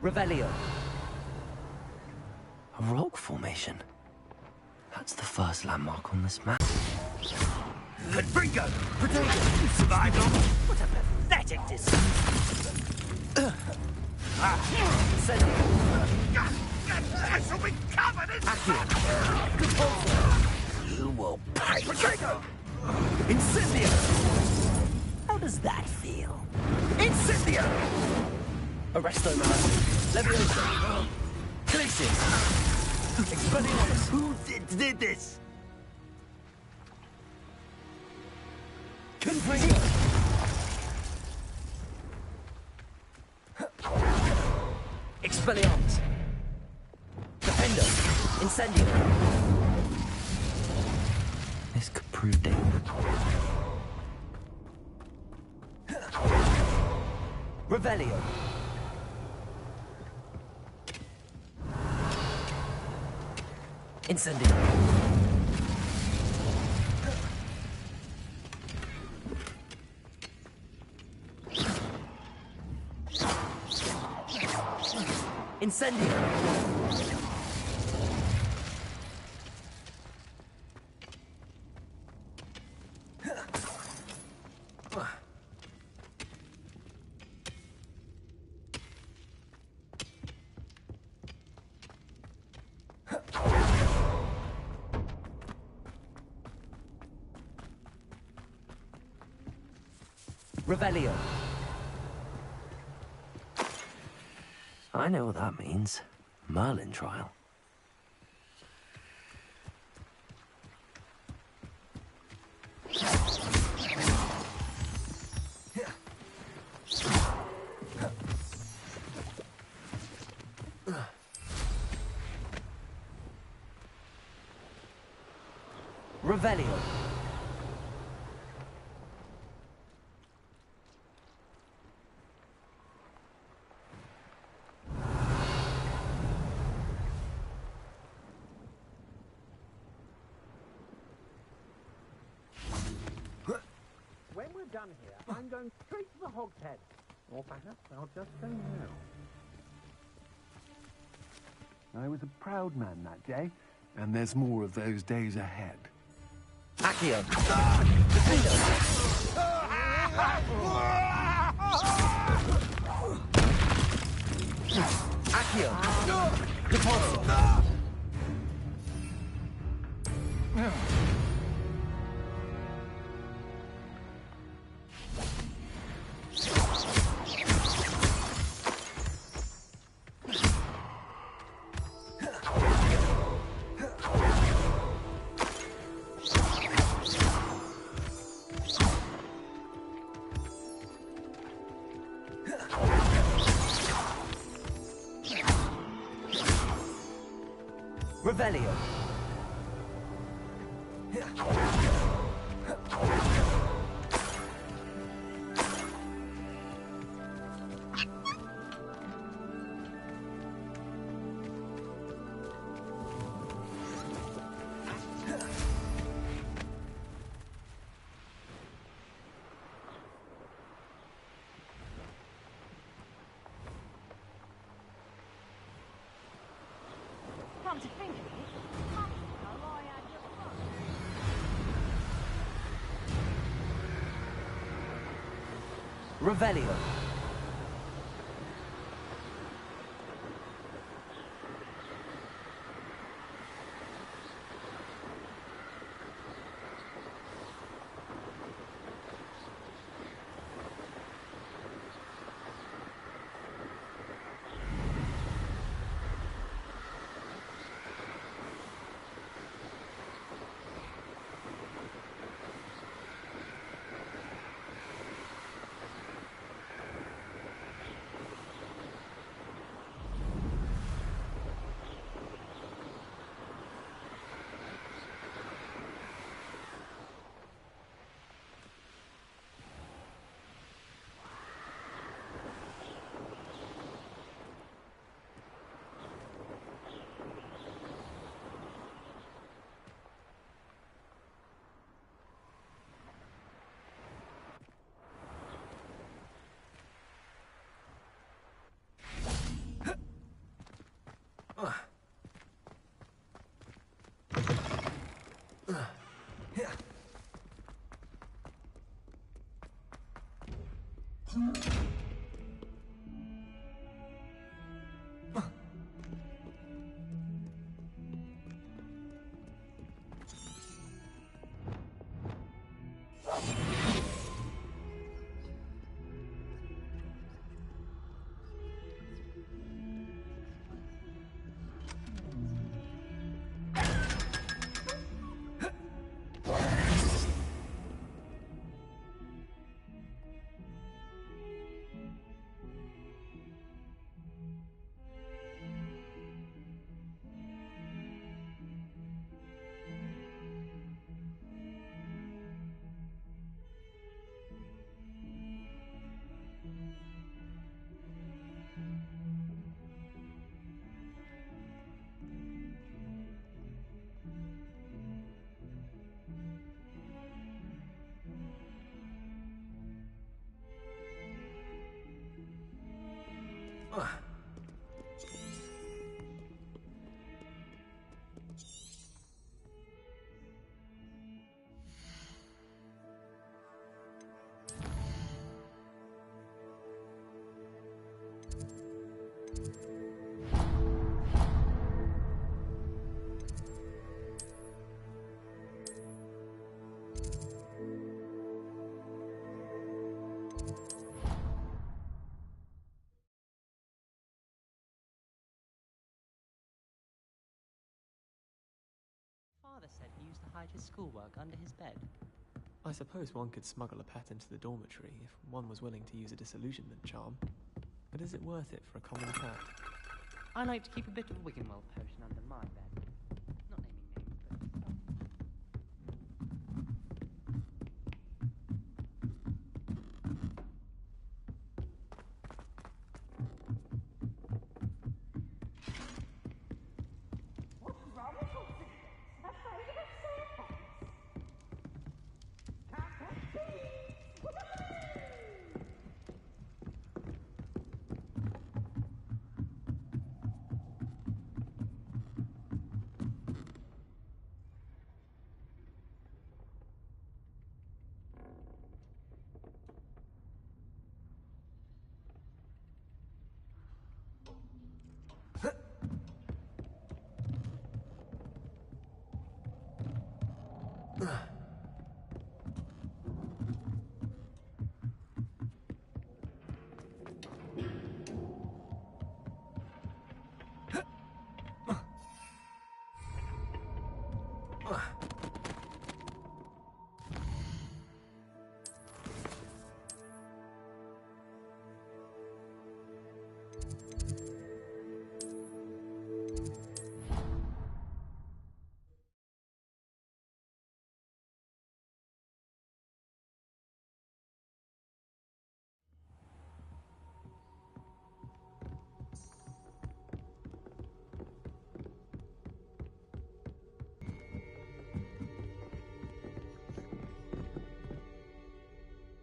Revelio. A rock formation. That's the first landmark on this map. Confringo! Potato! You survived on... What a pathetic disease! I shall be covered in... You will pay... Potato! Incendio! How does that feel? Incendio! Arresto man. Leviosa. Glacius. Expelliarmus. Who did this? Confringo. Expelliarmus. Defender. Incendio. This could prove dangerous. Revelio. Incendio. Incendio. Revelio. I know what that means. Merlin trial. Revelio. When we're done here, I'm going straight to the Hogshead. Or perhaps I'll just go now. I was a proud man that day, and there's more of those days ahead. Accio. Accio. Repulsor. Revelio. Come to think of it, I had just fun. Revelio. Father said he used to hide his schoolwork under his bed. I suppose one could smuggle a pet into the dormitory if one was willing to use a disillusionment charm. But is it worth it for a common cat? I like to keep a bit of Wiggenweld potion under my bed. Not naming names, What's wrong with you? Afraid of serpents?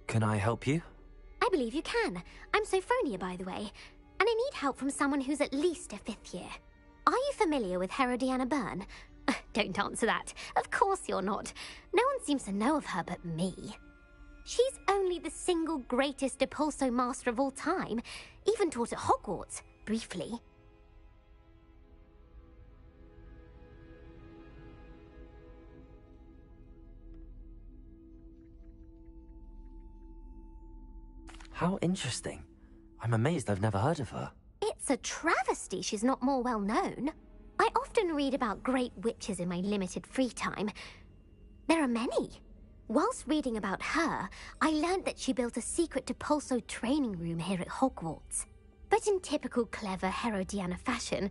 Can I help you? I believe you can. I'm Sophronia, by the way, and I need help from someone who's at least a 5th year. Are you familiar with Herodiana Byrne? Don't answer that. Of course you're not. No one seems to know of her but me. She's only the single greatest Depulso master of all time, even taught at Hogwarts, briefly. How interesting. I'm amazed I've never heard of her. It's a travesty she's not more well known. I often read about great witches in my limited free time. There are many. Whilst reading about her, I learned that she built a secret Depulso training room here at Hogwarts. But in typical clever Herodiana fashion,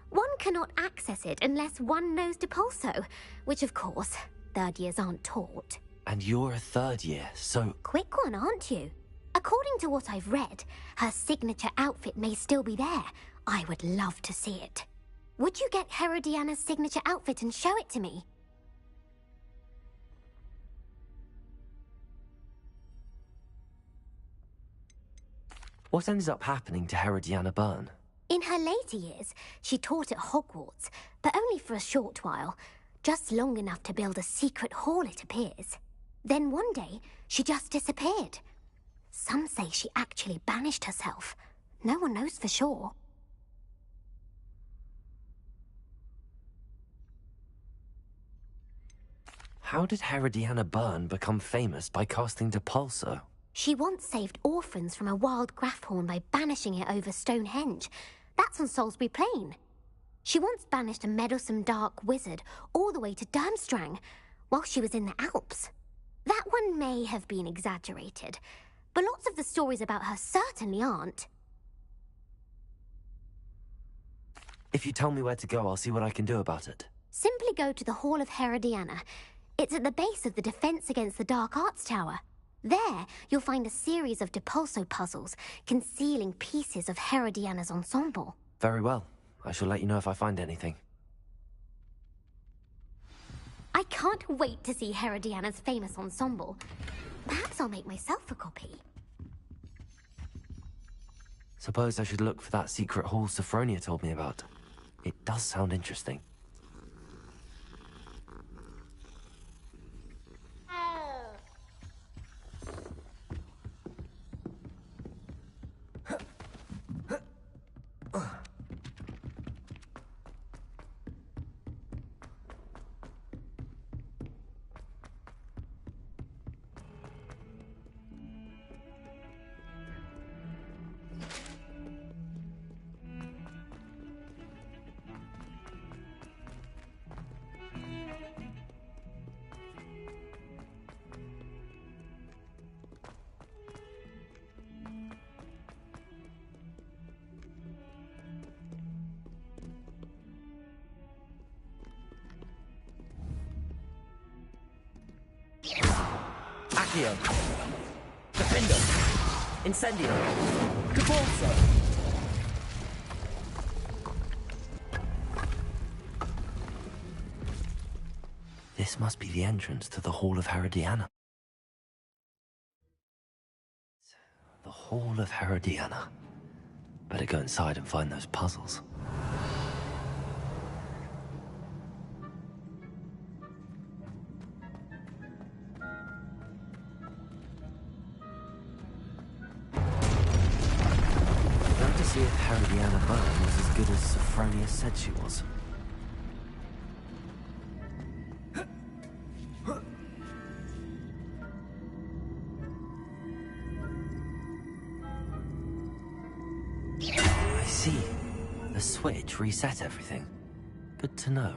one cannot access it unless one knows Depulso, which of course, 3rd years aren't taught. And you're a 3rd year, so... Quick one, aren't you? According to what I've read, her signature outfit may still be there. I would love to see it. Would you get Herodiana's signature outfit and show it to me? What ended up happening to Herodiana Byrne? In her later years, she taught at Hogwarts, but only for a short while. Just long enough to build a secret hall, it appears. Then one day, she just disappeared. Some say she actually banished herself. No one knows for sure. How did Herodiana Byrne become famous by casting Depulso? She once saved orphans from a wild Graffhorn by banishing it over Stonehenge. That's on Salisbury Plain. She once banished a meddlesome dark wizard all the way to Durmstrang while she was in the Alps. That one may have been exaggerated, but lots of the stories about her certainly aren't. If you tell me where to go, I'll see what I can do about it. Simply go to the Hall of Herodiana. It's at the base of the Defense Against the Dark Arts Tower. There, you'll find a series of Depulso puzzles concealing pieces of Herodiana's ensemble. Very well. I shall let you know if I find anything. I can't wait to see Herodiana's famous ensemble. Perhaps I'll make myself a copy. Suppose I should look for that secret hall Sophronia told me about. It does sound interesting. Accio. Defendo. Incendio. Cabalzo. This must be the entrance to the Hall of Herodiana. The Hall of Herodiana. Better go inside and find those puzzles. See if Herodiana Byrne was as good as Sophronia said she was. I see. The switch reset everything. Good to know.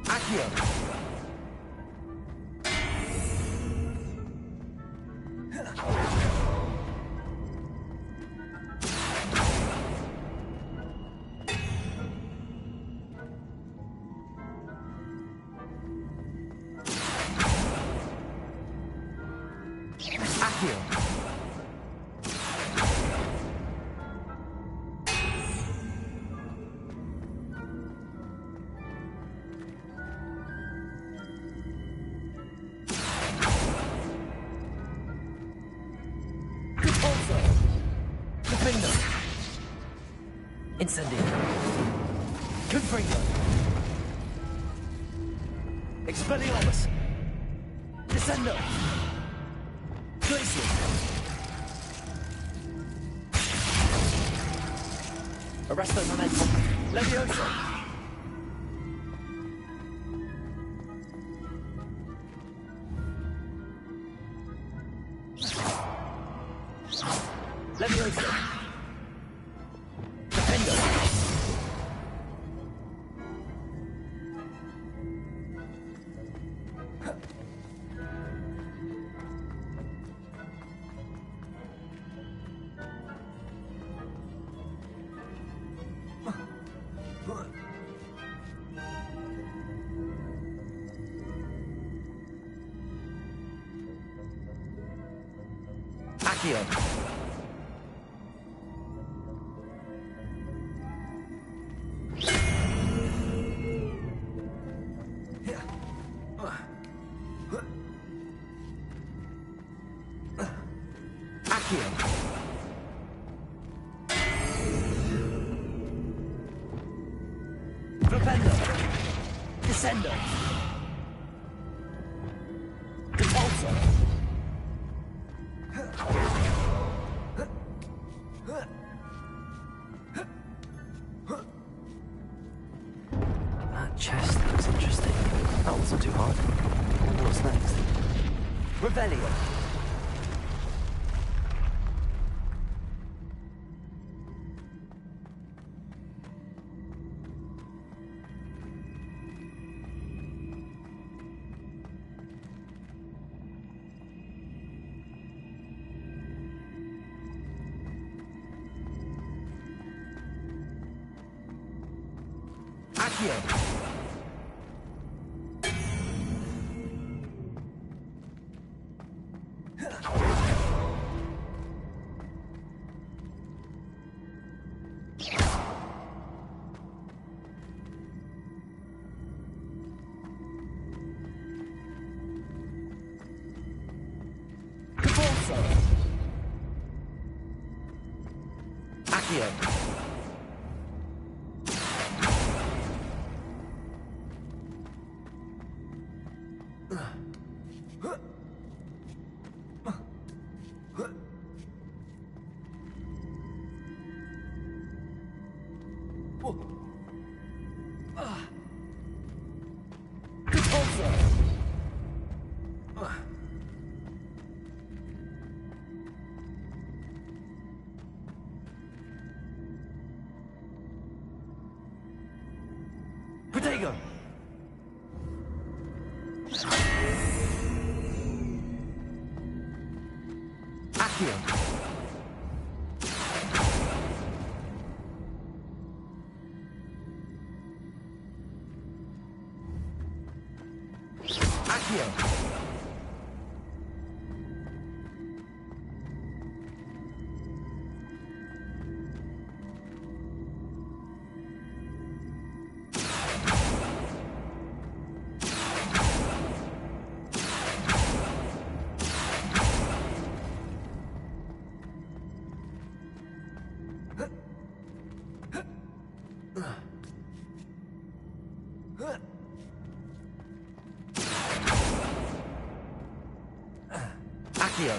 Accio. Incendio. Confringo. Expelliarmus. Descendo. Glacier. Arresto momentum. Levioso. Levioso. Accio. Descendo. Repulsor. That chest looks interesting. That wasn't too hard. What's next? Revelio. Accio. Repulsor. Accio. Protego! Accio! Accio! Accio!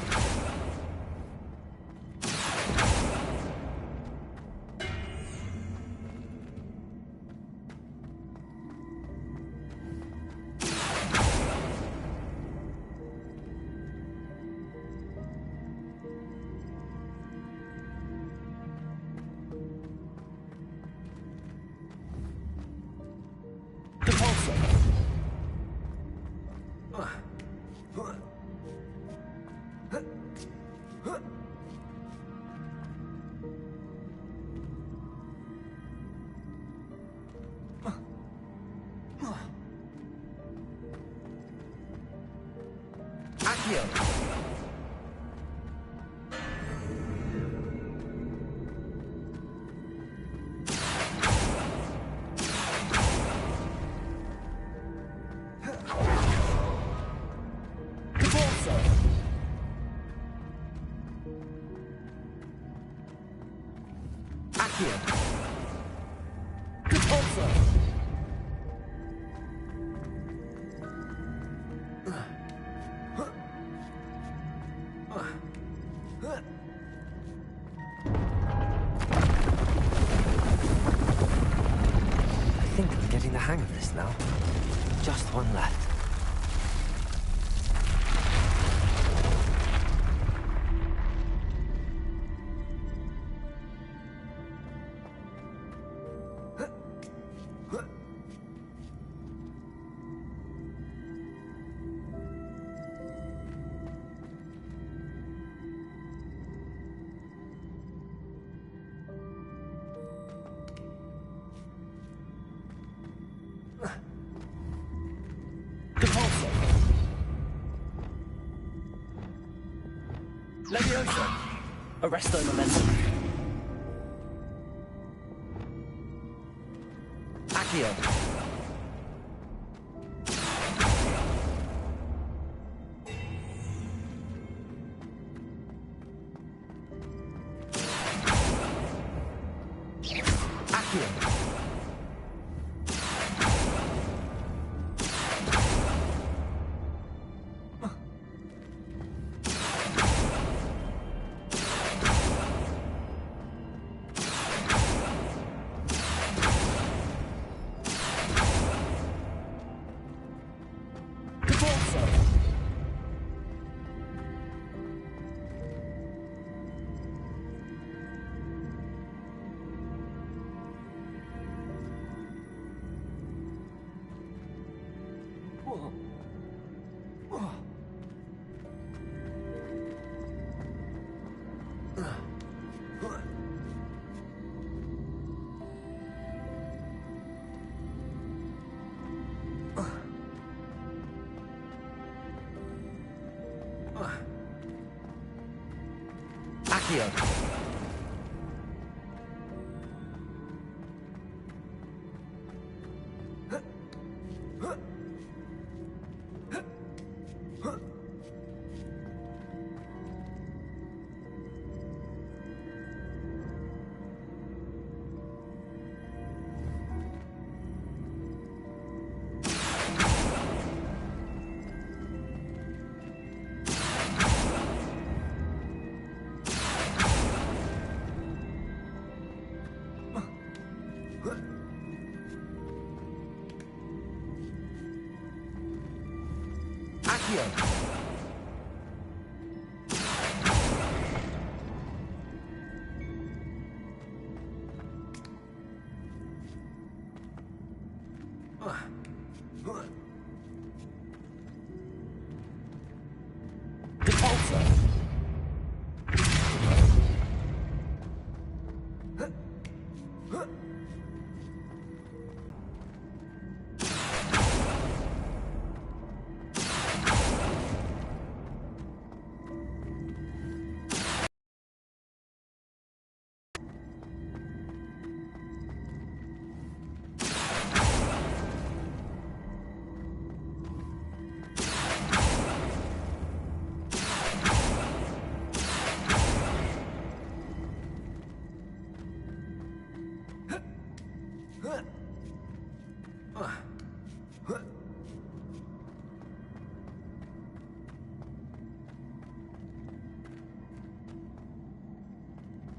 Accio! I think I'm getting the hang of this now. Just one left. Levioso! Arresto momentum. Accio! Accio! Accio. Accio. Repulsor.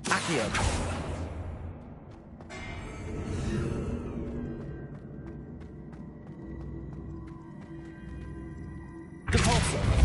Accio. Repulsor.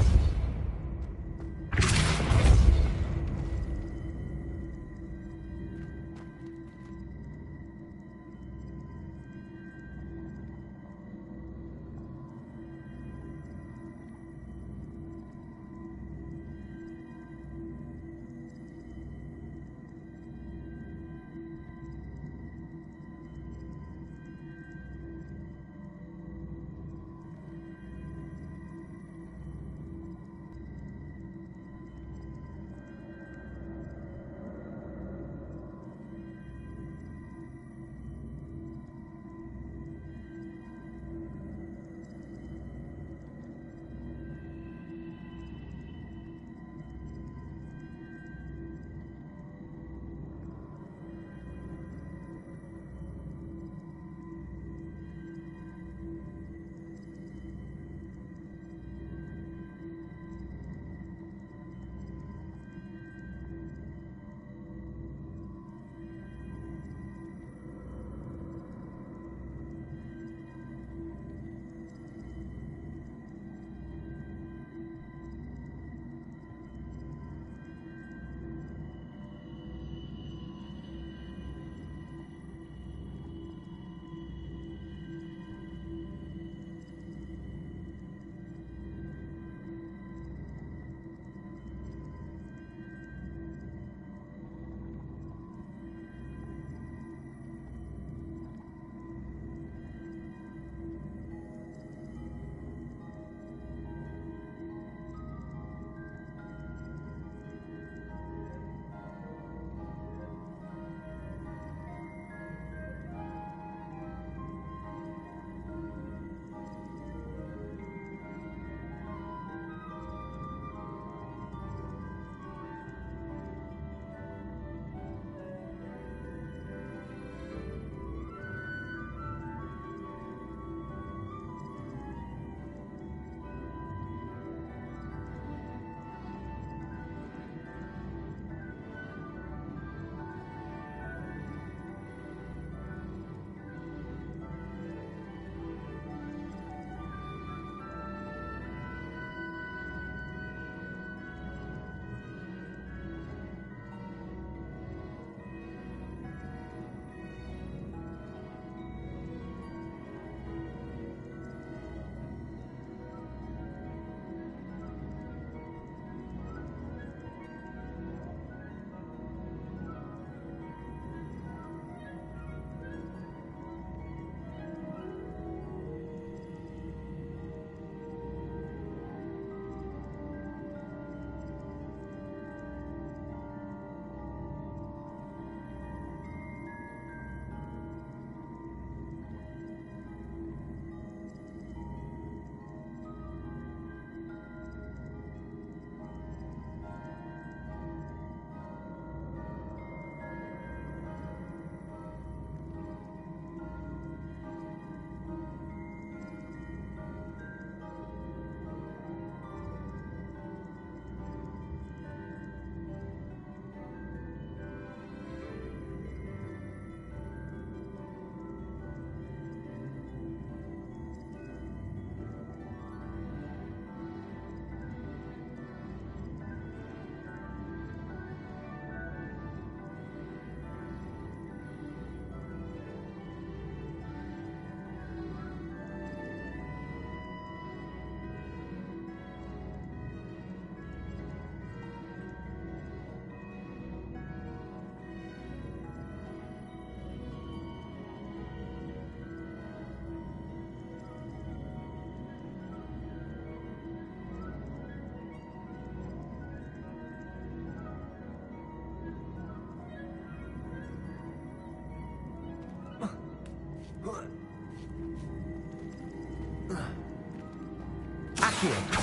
Accio.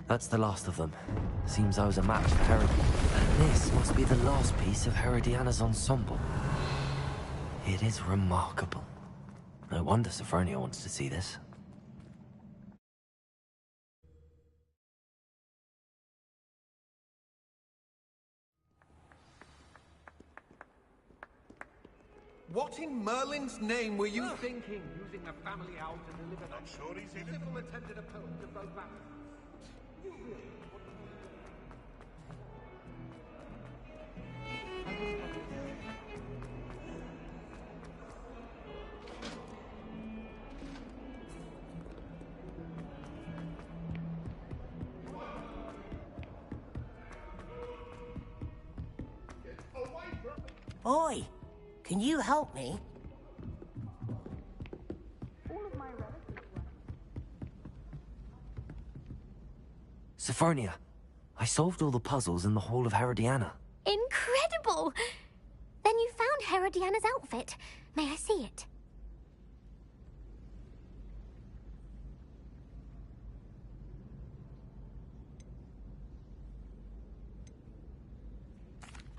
That's the last of them. Seems I was a match for Herod. This must be the last piece of Herodiana's ensemble. It is remarkable. No wonder Sophronia wants to see this. What in Merlin's name were you thinking, using the family owl to deliver that? Sure he's in it. Sybil attended a poem to both back. You really? Oi, can you help me? Sophronia, I solved all the puzzles in the Hall of Herodiana. Incredible! Then you found Herodiana's outfit. May I see it?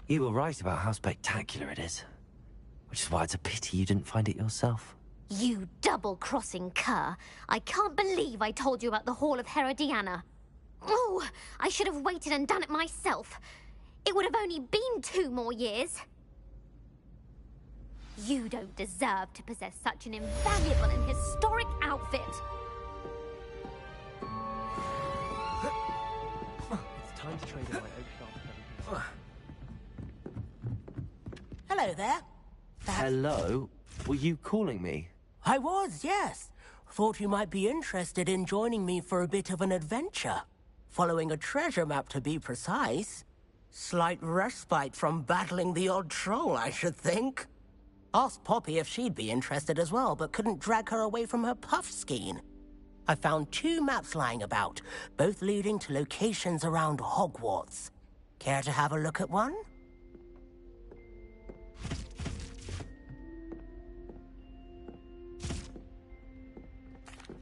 You were right about how spectacular it is. Which is why it's a pity you didn't find it yourself. You double-crossing cur. I can't believe I told you about the Hall of Herodiana. Oh, I should have waited and done it myself. It would have only been 2 more years. You don't deserve to possess such an invaluable and historic outfit. It's time to trade in my oak sharp. Hello there. Hello? Were you calling me? I was, yes. Thought you might be interested in joining me for a bit of an adventure. Following a treasure map, to be precise. Slight respite from battling the odd troll, I should think. Asked Poppy if she'd be interested as well, but couldn't drag her away from her puff skein. I found 2 maps lying about, both leading to locations around Hogwarts. Care to have a look at one?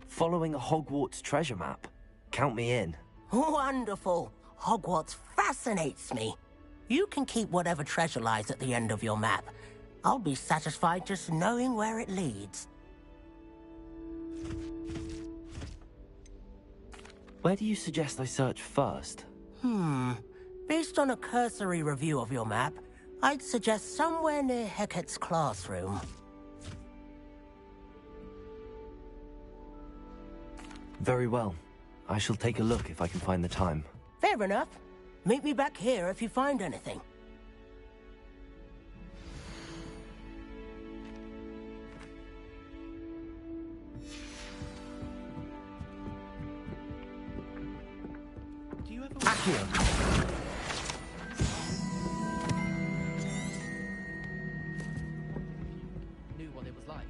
Following a Hogwarts treasure map? Count me in. Wonderful. Hogwarts fascinates me. You can keep whatever treasure lies at the end of your map. I'll be satisfied just knowing where it leads. Where do you suggest I search first? Based on a cursory review of your map, I'd suggest somewhere near Hecat's classroom. Very well. I shall take a look if I can find the time. Fair enough. Meet me back here if you find anything. Accio. Knew what it was like.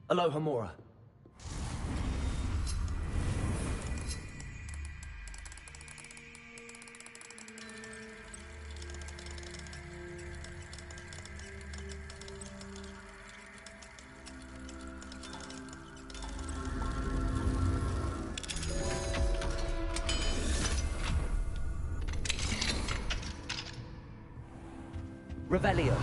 Aloha Mora. Revelio.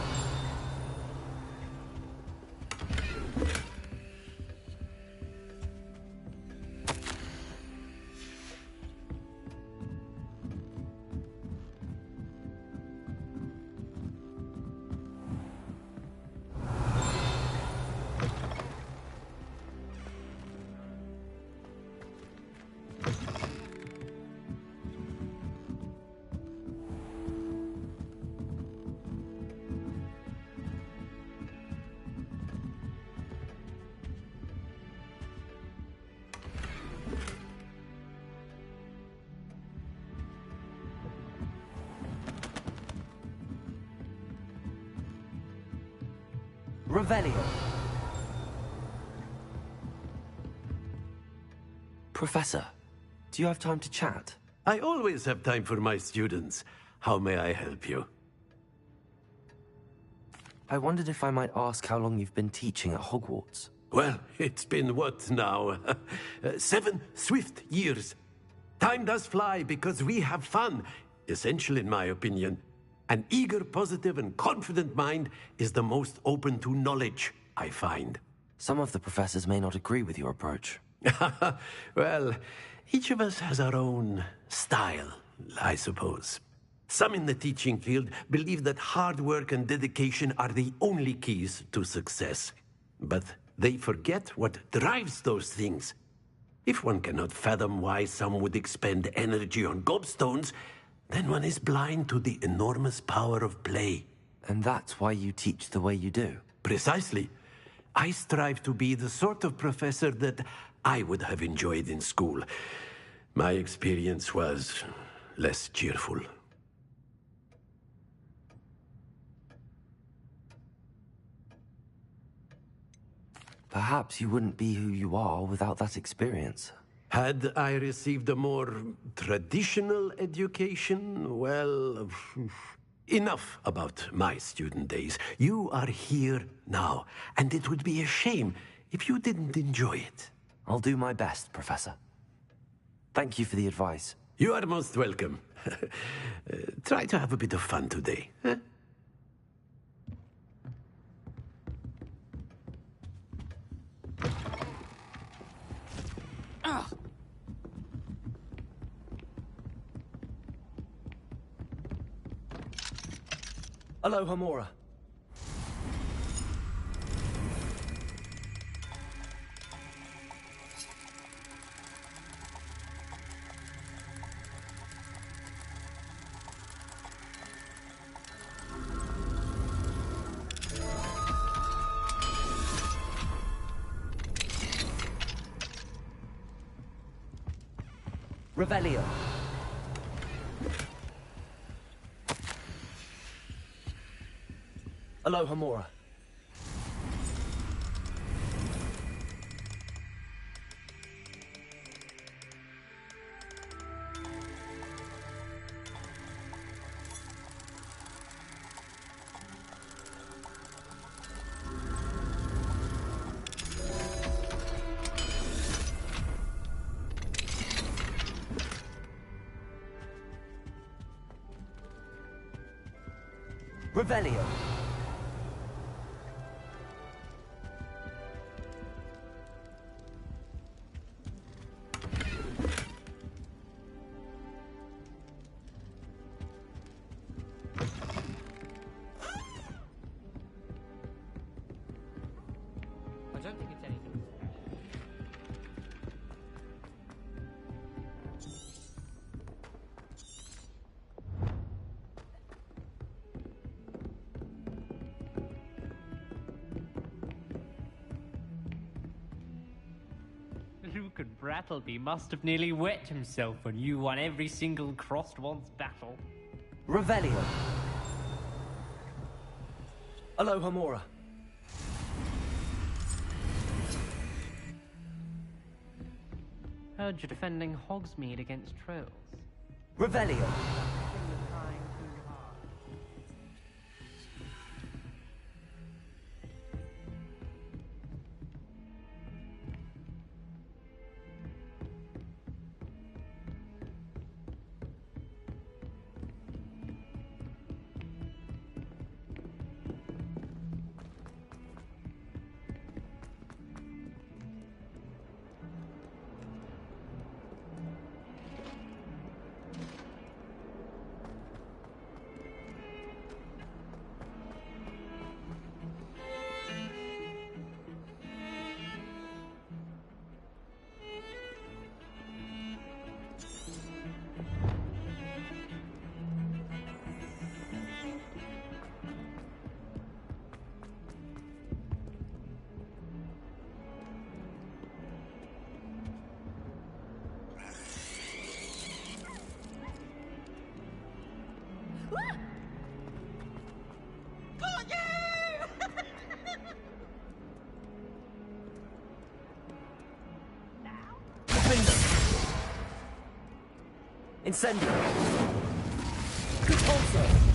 Revelio. Professor, do you have time to chat? I always have time for my students. How may I help you? I wondered if I might ask how long you've been teaching at Hogwarts. Well, it's been what now? 7 swift years. Time does fly because we have fun. Essential in my opinion. An eager, positive, and confident mind is the most open to knowledge, I find. Some of the professors may not agree with your approach. Well, each of us has our own style, I suppose. Some in the teaching field believe that hard work and dedication are the only keys to success. But they forget what drives those things. If one cannot fathom why some would expend energy on gobstones, then one is blind to the enormous power of play. And that's why you teach the way you do? Precisely. I strive to be the sort of professor that I would have enjoyed in school. My experience was less cheerful. Perhaps you wouldn't be who you are without that experience. Had I received a more traditional education, well, enough about my student days. You are here now, and it would be a shame if you didn't enjoy it. I'll do my best, Professor. Thank you for the advice. You are most welcome. Try to have a bit of fun today. Huh? Aloha Mora. Revelio. Aloha Mora. Revelio. I don't think it's anything. Frickin' Brattleby must have nearly wet himself when you won every single crossed one's battle. Revelio. Alohomora. Heard you're defending Hogsmeade against trolls. Revelio. You're trying too hard. Incendio. Repulsor.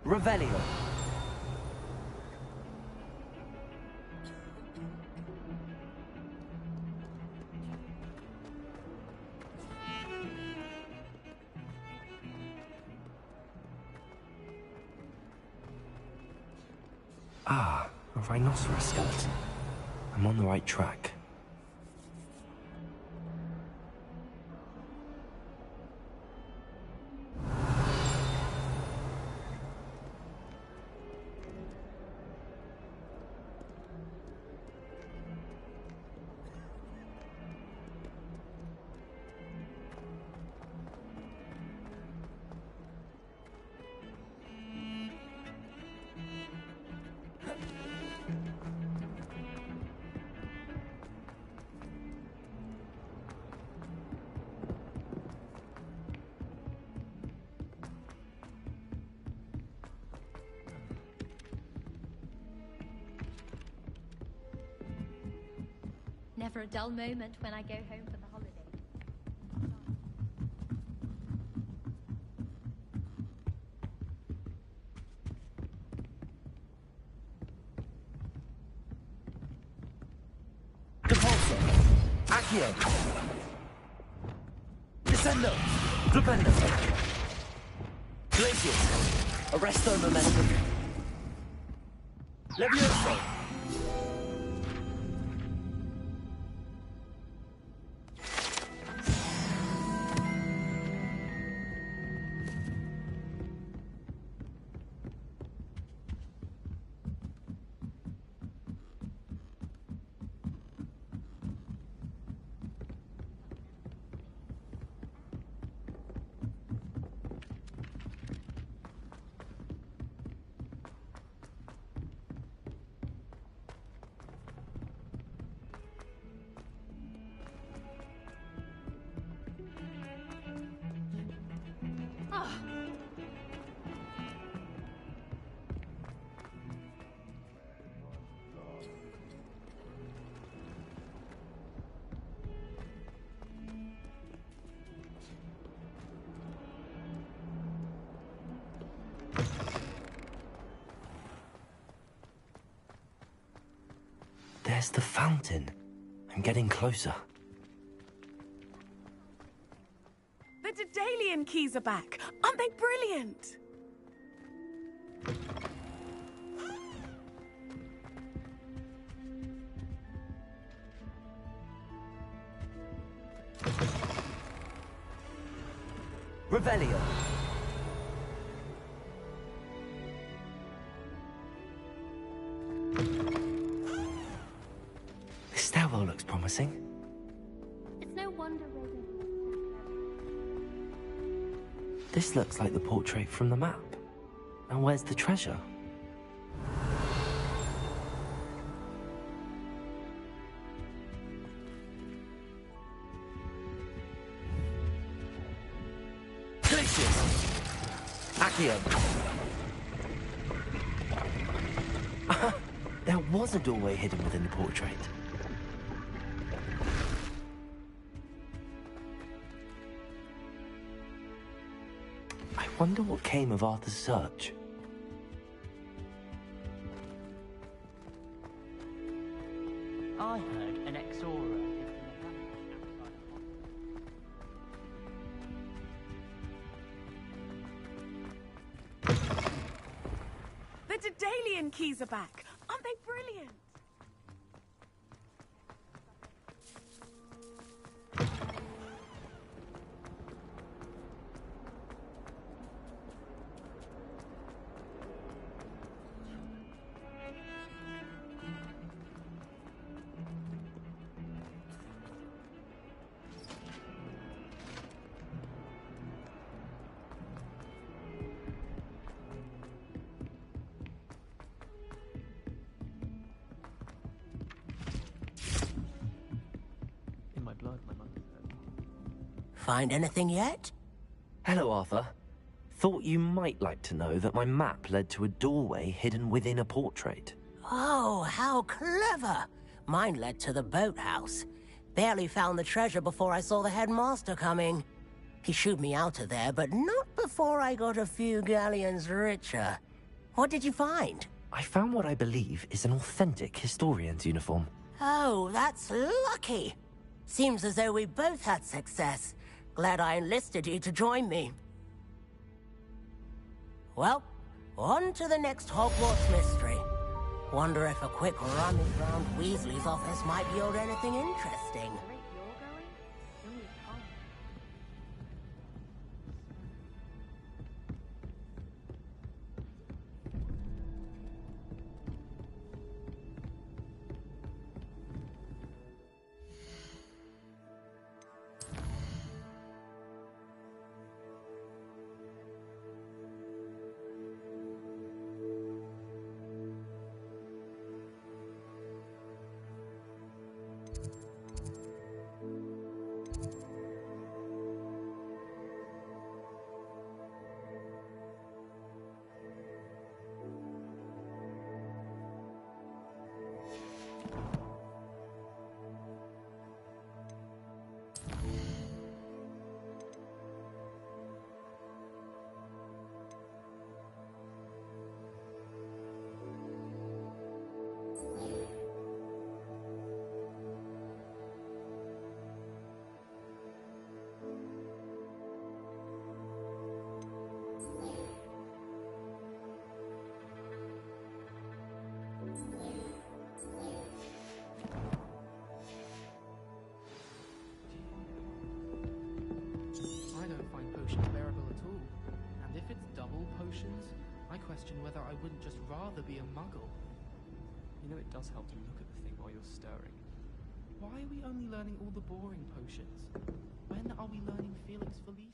Revelio. Ah, a rhinoceros skeleton. I'm on the right track. Never a dull moment when I go home for the holiday. Repulsor. Accio. Descendo. Flipendo. Glacius. Arresto momentum. Levioso. There's the fountain. I'm getting closer. The Daedalian keys are back. Aren't they brilliant? Revelio. This stairwell looks promising. It's no wonder Reagan. This looks like the portrait from the map. And where's the treasure? Accio. There was a doorway hidden within the portrait. I wonder what came of Arthur's search. I heard an Exora lived in a valley outside of Hogwarts. The Daedalian keys are back. Aren't they brilliant? In my blood, my mother said. Find anything yet? Hello, Arthur. Thought you might like to know that my map led to a doorway hidden within a portrait. Oh, how clever! Mine led to the boathouse. Barely found the treasure before I saw the headmaster coming. He shooed me out of there, but not before I got a few galleons richer. What did you find? I found what I believe is an authentic historian's uniform. Oh, that's lucky. Seems as though we both had success. Glad I enlisted you to join me. Well, on to the next Hogwarts mystery. Wonder if a quick rummage round Weasley's office might yield anything interesting. potions, I question whether I wouldn't just rather be a muggle. You know, it does help to look at the thing while you're stirring. Why are we only learning all the boring potions? When are we learning Felix Felicis?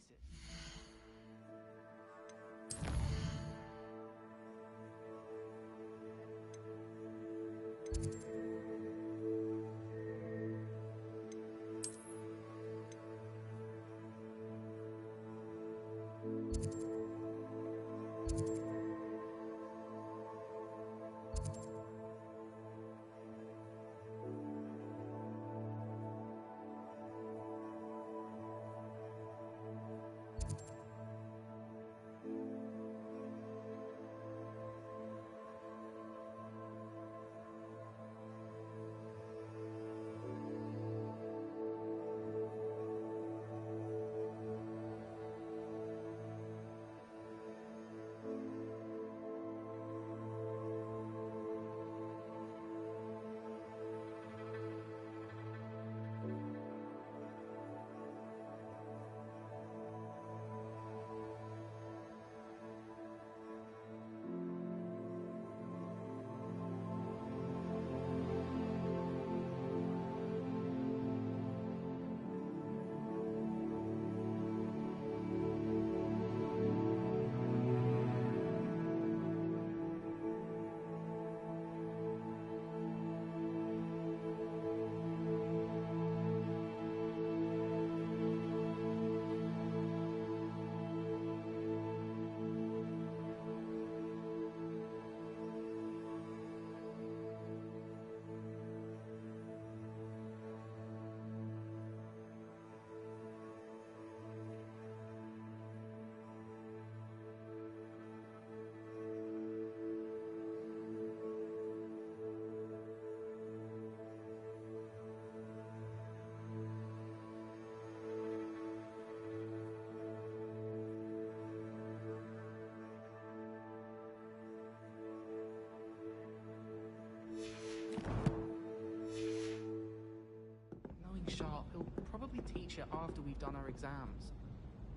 something sharp, he'll probably teach it after we've done our exams.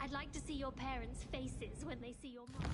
I'd like to see your parents' faces when they see your mom.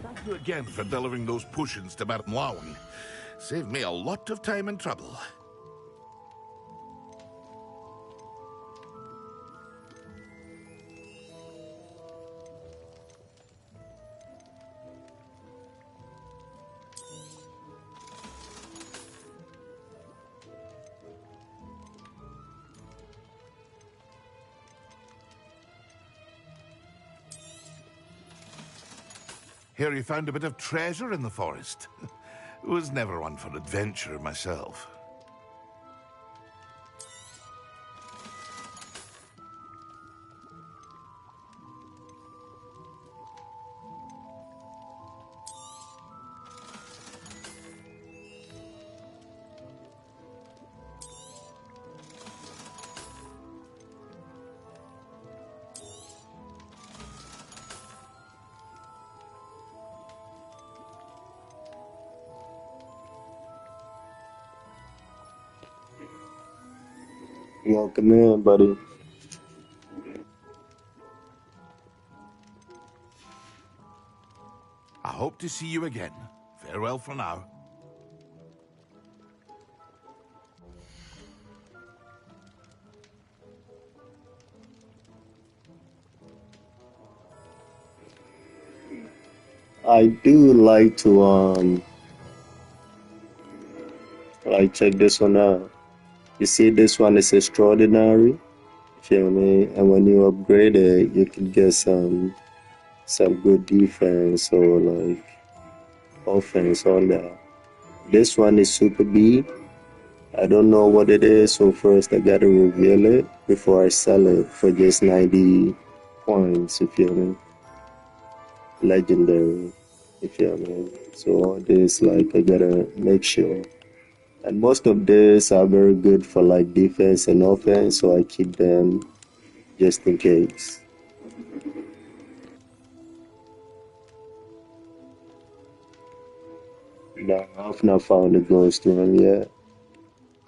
Thank you again for delivering those potions to Madame Lowen. Saved me a lot of time and trouble. Hear you found a bit of treasure in the forest. Was never one for adventure myself. Welcome in, buddy. I hope to see you again. Farewell for now. I do like to like check this one out. You see this one is extraordinary. You feel me? And when you upgrade it, you can get some good defense or like offense on that. This one is Super B. I don't know what it is, so first I gotta reveal it before I sell it for just 90 points, you feel me? Legendary, you feel me? So all this, like, I gotta make sure. And most of these are very good for like defense and offense, so I keep them just in case. No, I've not found a ghost room yet.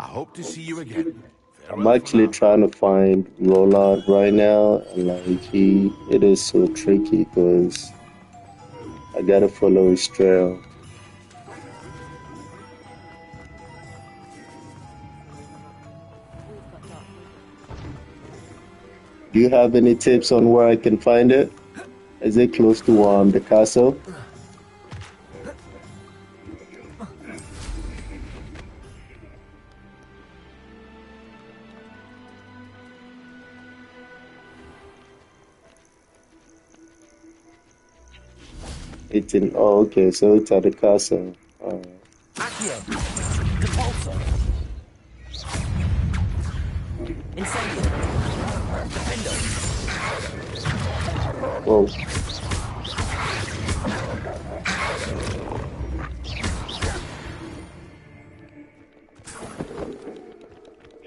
I hope to see you again. I'm actually trying to find Rollout right now, and like it is so tricky because I gotta follow his trail. Do you have any tips on where I can find it? Is it close to the castle? It's in. Oh, okay. So it's at the castle. Accio. Depulso. Incendio. Defendo. Whoa.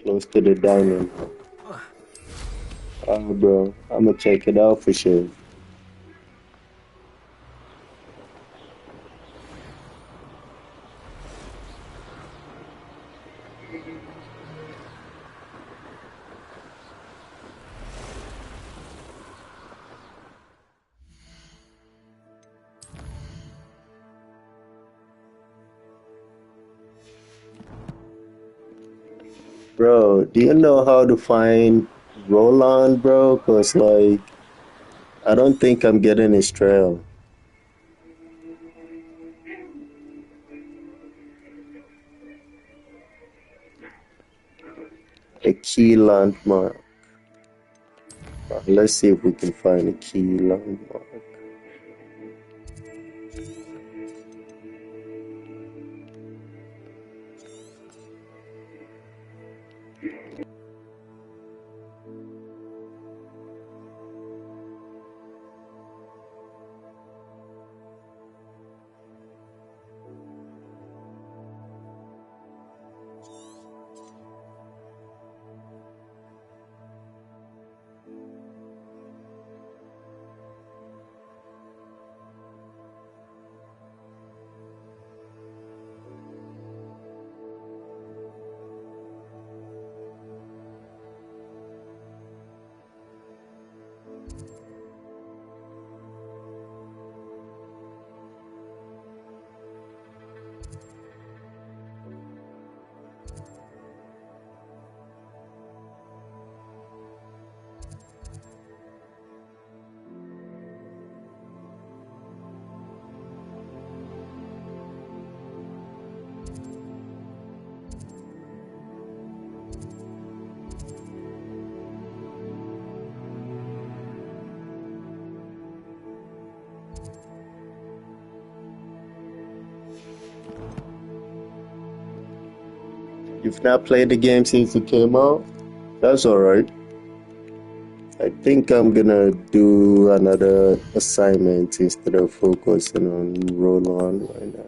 Close to the diamond. Bro, I'm gonna check it out for sure. Bro, do you know how to find roll on, bro, cause like I don't think I'm getting his trail. A key landmark. Let's see if we can find a key landmark. You've not played the game since it came out? That's alright. I think I'm gonna do another assignment instead of focusing on roll on right now.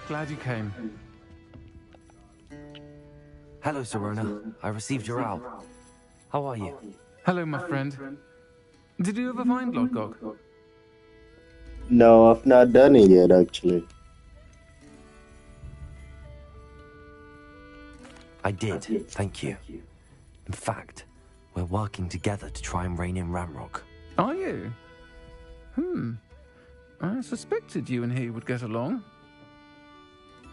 Glad you came. Hello, Serona. I received your owl. How are you? Hello, my friend. Did you ever find Lodgok? No, I've not done it yet, actually. I did, thank you. In fact, we're working together to try and rein in Ramrock. Are you? I suspected you and he would get along.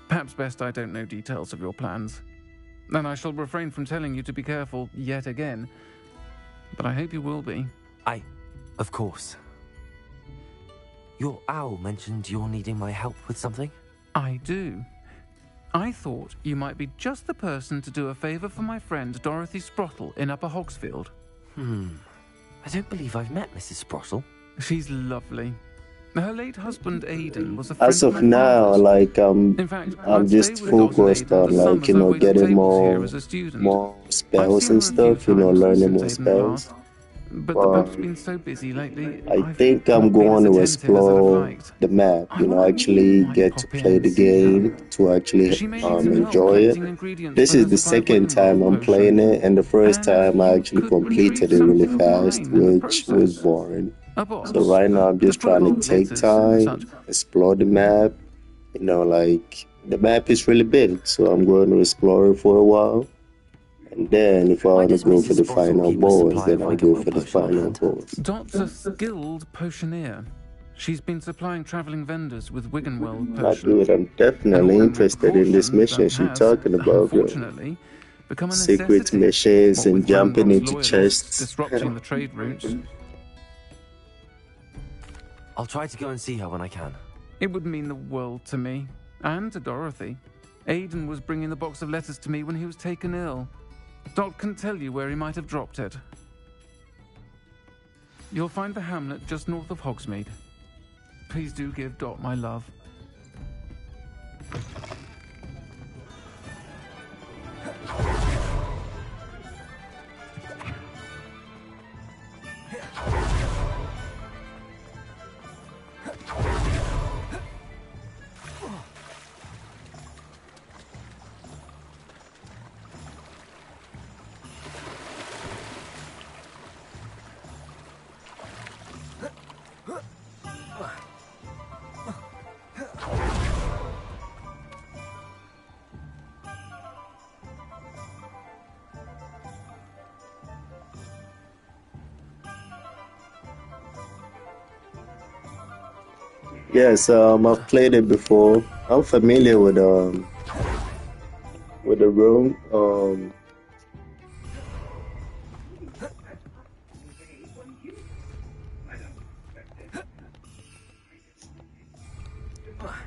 Perhaps best I don't know details of your plans. And I shall refrain from telling you to be careful yet again. But I hope you will be. Of course. Your owl mentioned you're needing my help with something? I do. I thought you might be just the person to do a favour for my friend Dorothy Sprottle in Upper Hogsfield. I don't believe I've met Mrs. Sprottle. She's lovely. Her late husband Aidan was a friend As of now, like I'm just focused on like getting more spells and stuff, learning more spells. But the map's been so busy lately. I think I'm going to explore the map, actually get to play the game, to actually enjoy it. This is the second time I'm playing it, and the first time I actually completed it really fast, which was boring. So right now I'm just trying to take time, explore the map. Like the map is really big, so I'm going to explore it for a while. And then if I want to go for the final boss, then I'll go for the final boss. Dot's a skilled potioneer. She's been supplying traveling vendors with Wiggenweld My potions. dude, I'm definitely interested in this mission she's talking about, bro. Unfortunately, become a Secret necessity. missions What and with jumping Ranrock's into loyalists chests. disrupting the trade routes. I'll try to go and see her when I can. It would mean the world to me, and to Dorothy. Aidan was bringing the box of letters to me when he was taken ill. Dot can tell you where he might have dropped it. You'll find the hamlet just north of Hogsmeade. Please do give Dot my love. Yes, I've played it before. I'm familiar with the room.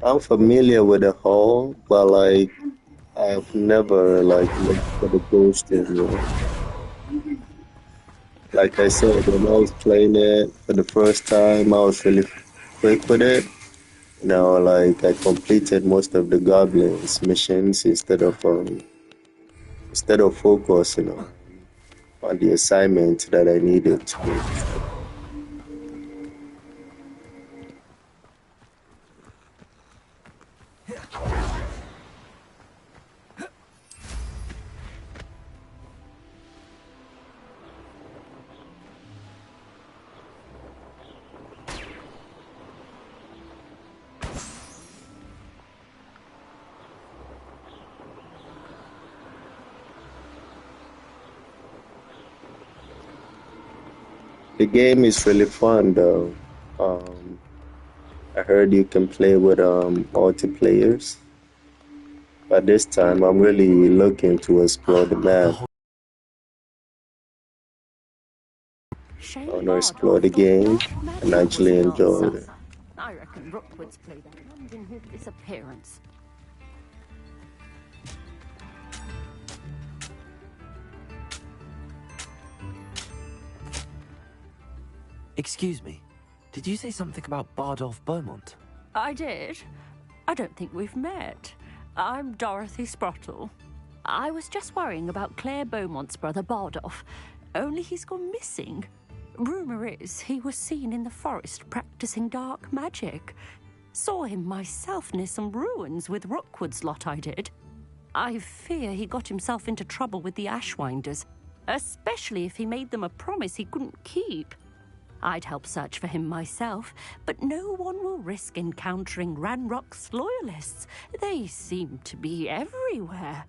I'm familiar with the hall, but like I've never like looked for the ghost in here. Like I said, when I was playing it for the first time, I was really quick with it. Now, like I completed most of the goblins missions instead of focusing on the assignment that I needed to do. The game is really fun though. I heard you can play with multiplayers. But this time I'm really looking to explore the map. I want to explore the game and actually enjoy it. I reckon Rookwood's played a hand in his disappearance. Excuse me, did you say something about Bardolph Beaumont? I did. I don't think we've met. I'm Dorothy Sprottle. I was just worrying about Claire Beaumont's brother Bardolph, only he's gone missing. Rumour is he was seen in the forest practicing dark magic. Saw him myself near some ruins with Rookwood's lot I did. I fear he got himself into trouble with the Ashwinders, especially if he made them a promise he couldn't keep. I'd help search for him myself, but no one will risk encountering Ranrock's loyalists. They seem to be everywhere.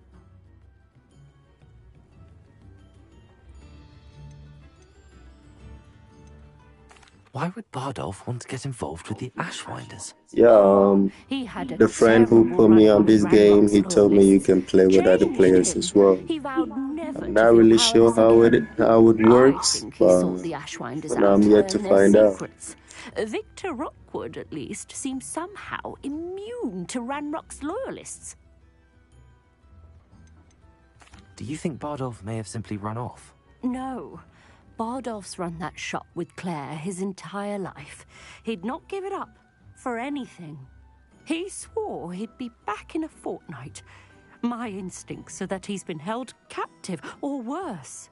Why would Bardolph want to get involved with the Ashwinders? Yeah, the friend who put me on this game, he told me you can play with other players as well. I'm not really sure how it works, but I'm yet to find out. Victor Rookwood, at least, seems somehow immune to Ranrock's loyalists. Do you think Bardolph may have simply run off? No. Bardolph's run that shop with Claire his entire life. He'd not give it up for anything. He swore he'd be back in a fortnight. My instincts are that he's been held captive, or worse.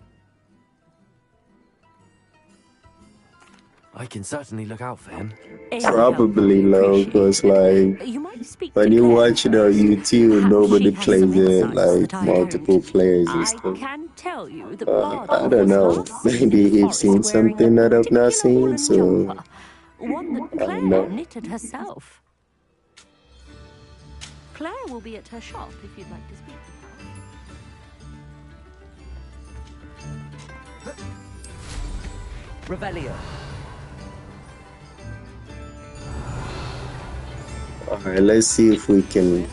I can certainly look out for him. Probably low, because like when you watch it on YouTube, nobody plays it like multiple players and stuff. I don't know. Maybe he's seen something that I've not seen, so one that I don't Claire know. knitted herself. Claire will be at her shop if you'd like to speak to her. Revelio. Alright, let's see if we can,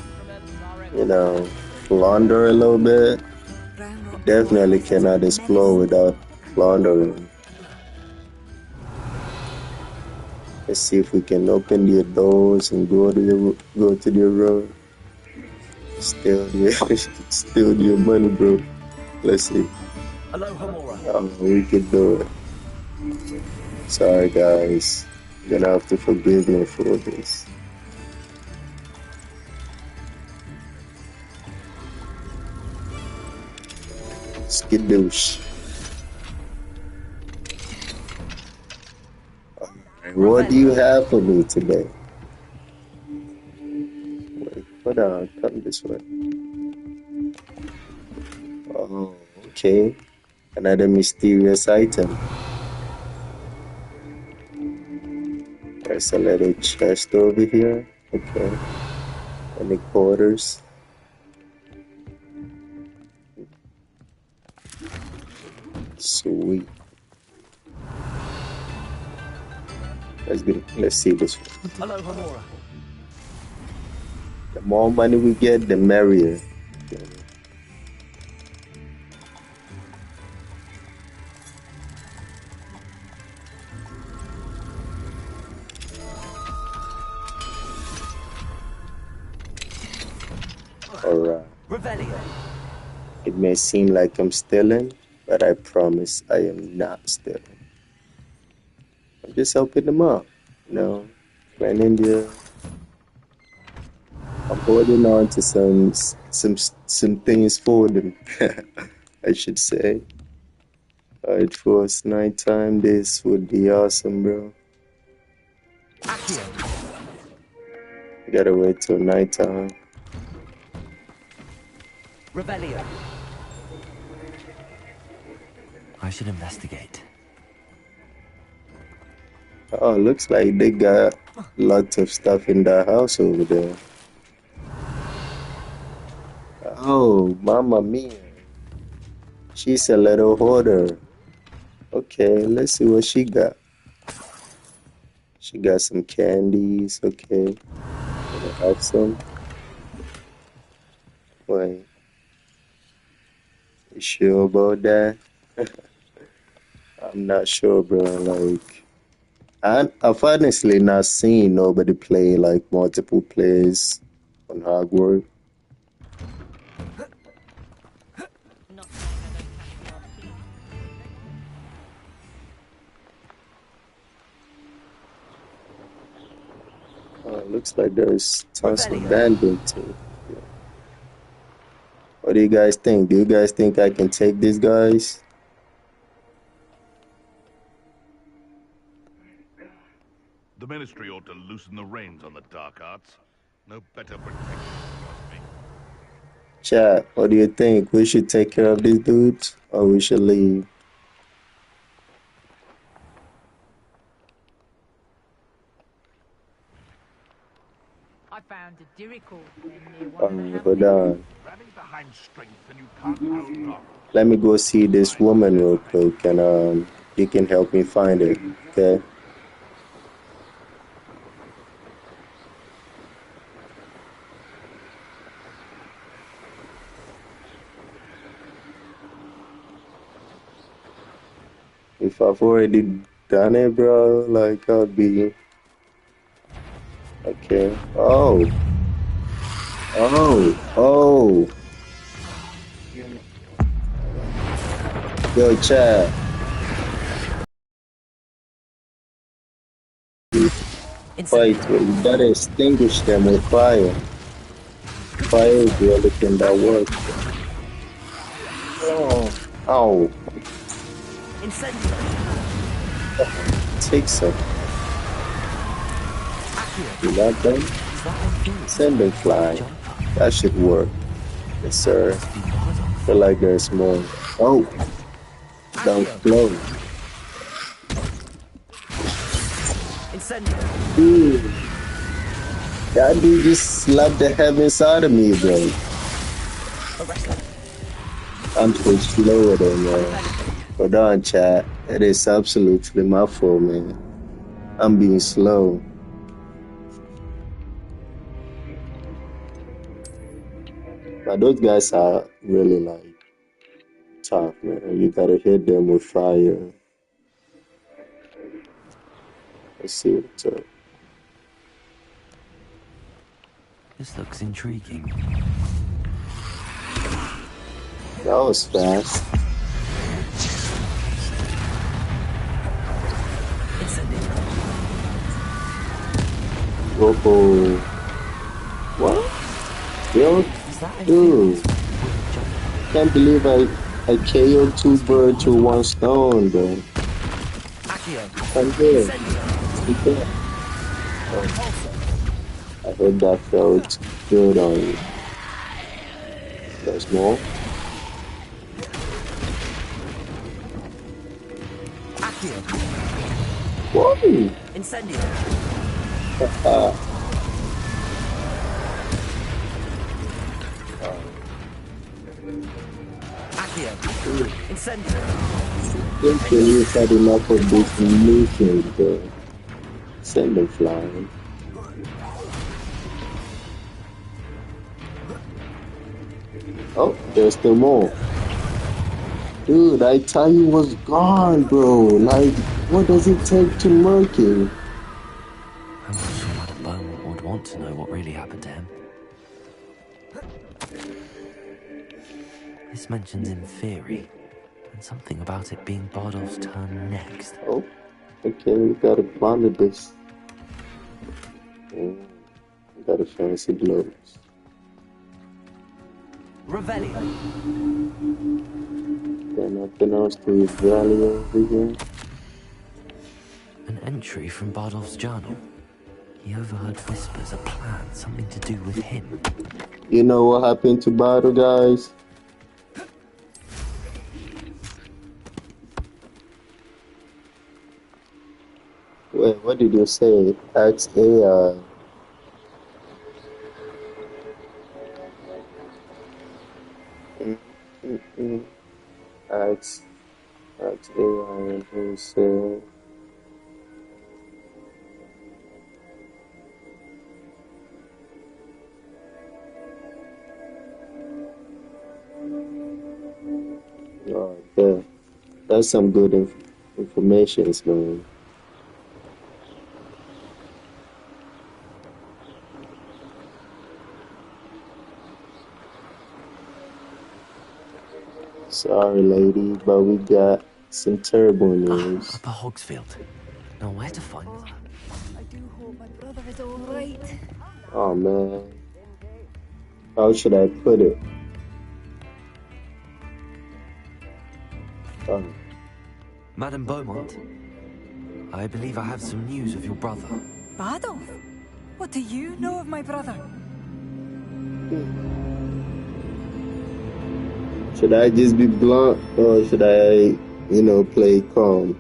you know, flounder a little bit. Definitely cannot explore without floundering. Let's see if we can open the doors and go to the road. Steal your money, bro. Let's see. We can do it. Sorry, guys. You're gonna have to forgive me for this. Skidoosh. What do you have for me today? Wait, hold on. Come this way. Oh, okay. Another mysterious item. There's a little chest over here. Okay. And the quarters. Sweet. Let's see this one. Hello, Hamura. The more money we get, the merrier. Alright. It may seem like I'm stealing, but I promise I am not stealing. I'm just helping them out, you know, playing India. I'm holding on to some things for them, I should say. Alright, for us nighttime, this would be awesome, bro. You gotta wait till nighttime. Revelio. I should investigate. Oh, looks like they got lots of stuff in that house over there. Oh, Mamma Mia. She's a little hoarder. Okay, let's see what she got. She got some candies. Okay. Can I have some? Wait. You sure about that? I'm not sure, bro. Like, I've honestly not seen nobody play like multiple players on Hogwarts. Looks like there's tons of bandits too. Yeah. What do you guys think? Do you guys think I can take these guys? The Ministry ought to loosen the reins on the dark arts. No better protection, trust me. Chat, what do you think? We should take care of these dudes or we should leave? I found a dirical near Hold on. Rallying behind strength and you can't go wrong. Let me go see this woman real quick and you can help me find it, okay? If I've already done it, bro, like I'll be okay. Oh. Yo, Chad. Fight, you gotta extinguish them with fire. Fire is the only thing that works. Oh. Take some. You like them? Send them fly. That should work. Yes, sir. Feel like there's more. Oh. Don't flow. Dude. That dude just slapped the heavens out of me, bro. I'm so slow than man. Hold on, chat. It is absolutely my fault, man. I'm being slow. But those guys are really like tough, man. You gotta hit them with fire. Let's see what's up. This looks intriguing. That was fast. Whoa. What? Yo, dude. Can't believe I KO'd 2 birds with 1 stone, bro. I'm good. I hope that felt good on you. There's more. Whoa! Incendio. Incendio. I think you've had enough of these missions, bro. Send them flying. Oh, there's still more. Dude, I thought he was gone, bro. Like, what does it take to murk him? I'm not sure Madame Beaumont would want to know what really happened to him. This mentions in theory, and something about it being Bardolph's turn next. Oh, okay, we gotta ponder this. We got a fancy gloves. Revelio. Got nothing else to Revelio over here. An entry from Bardolph's journal. He overheard whispers, a plan, something to do with him. You know what happened to Bardol, guys? Wait, what did you say? Ask AI. Ask AI and he said. Oh, yeah. That's some good information, man. Sorry, lady, but we got some terrible news. Upper Hogsfield. Now where to find her? I do hope my brother is all right. Oh, man. How should I put it? Madame Beaumont, I believe I have some news of your brother. Bardolph? What do you know of my brother? Should I just be blunt or should I, play calm?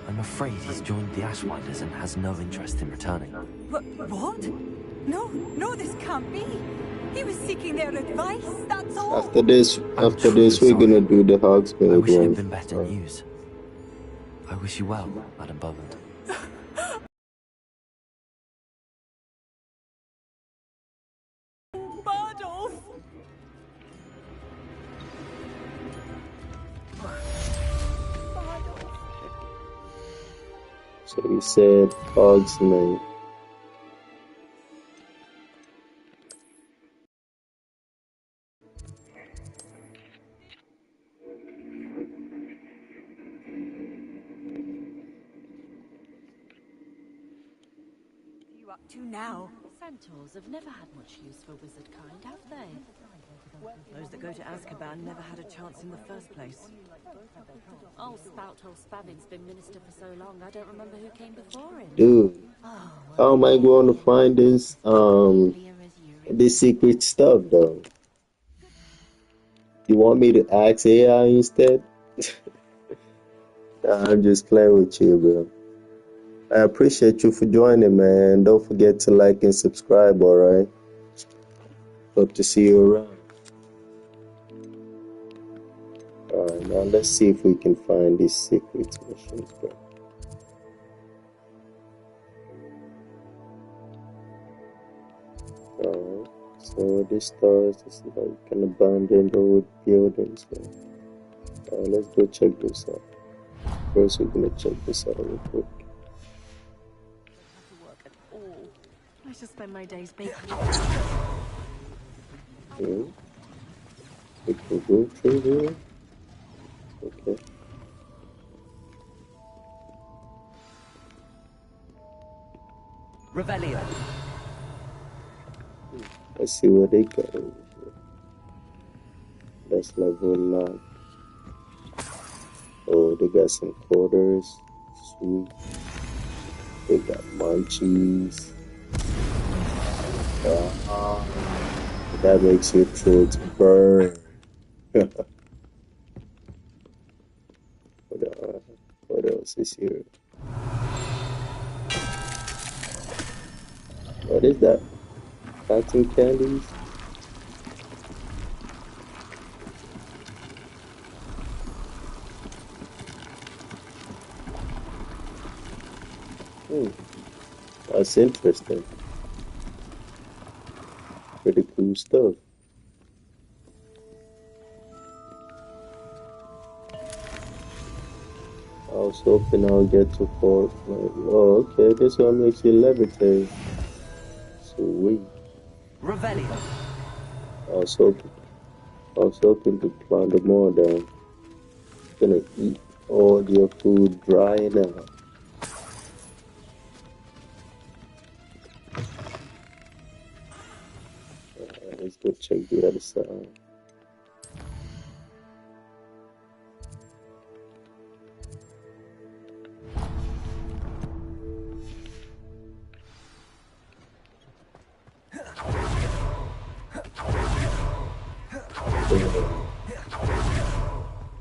I'm afraid he's joined the Ashwinders and has no interest in returning. What? No, this can't be. He was seeking their advice, that's all. After this, we're gonna do the Hogsfield I wish it one. had been better news. I wish you well, Madame Beaumont. Bardolph! So he said Hog's name. You up to now? Centaurs have never had much use for wizard kind, have they? Those that go to Azkaban never had a chance in the first place. Old Spouthole Spavin's been minister for so long, I don't remember who came before him. Dude, how am I going to find this secret stuff though? You want me to ask AI instead? Nah, I'm just playing with you, bro. I appreciate you for joining, man. Don't forget to like and subscribe, alright? Hope to see you around. Alright, now let's see if we can find these secret missions, bro. Alright, so this stars is like an abandoned old buildings. Alright, let's go check this out. First, we're gonna check this out real quick. I shall spend my days baking. Okay. We can go through here. Okay. Revelio. Let's see what they got over here. That's level locked. Oh, they got some quarters. Sweet. They got munchies. That makes your throat burn. What else is here? What is that? Cotton candies? That's interesting. Pretty cool stuff. I was hoping I'll get to Fort. Oh, okay. This one makes you levitate. Sweet. Revelio. I was hoping to plunder more down. Gonna eat all your food dry now. Let's go check the other side.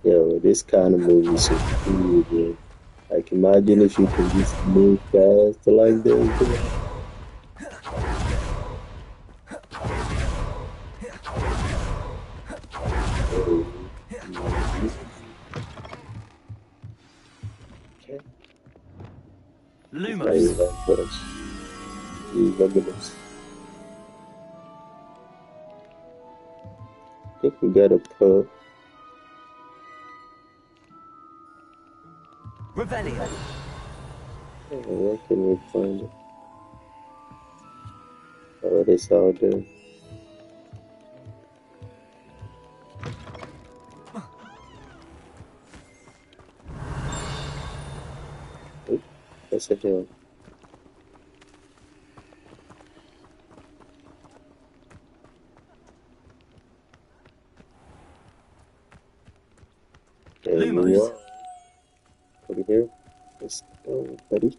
Yo, this kind of movie is so cool, bro. Like, imagine if you could just move fast like this, bro. Okay. Lumos. Luminous. I think we got a pub. Revelio. Oh, where can we find it? Oh, it's out there. Oop, that's a hill. There you are. Over here. Let's go, buddy.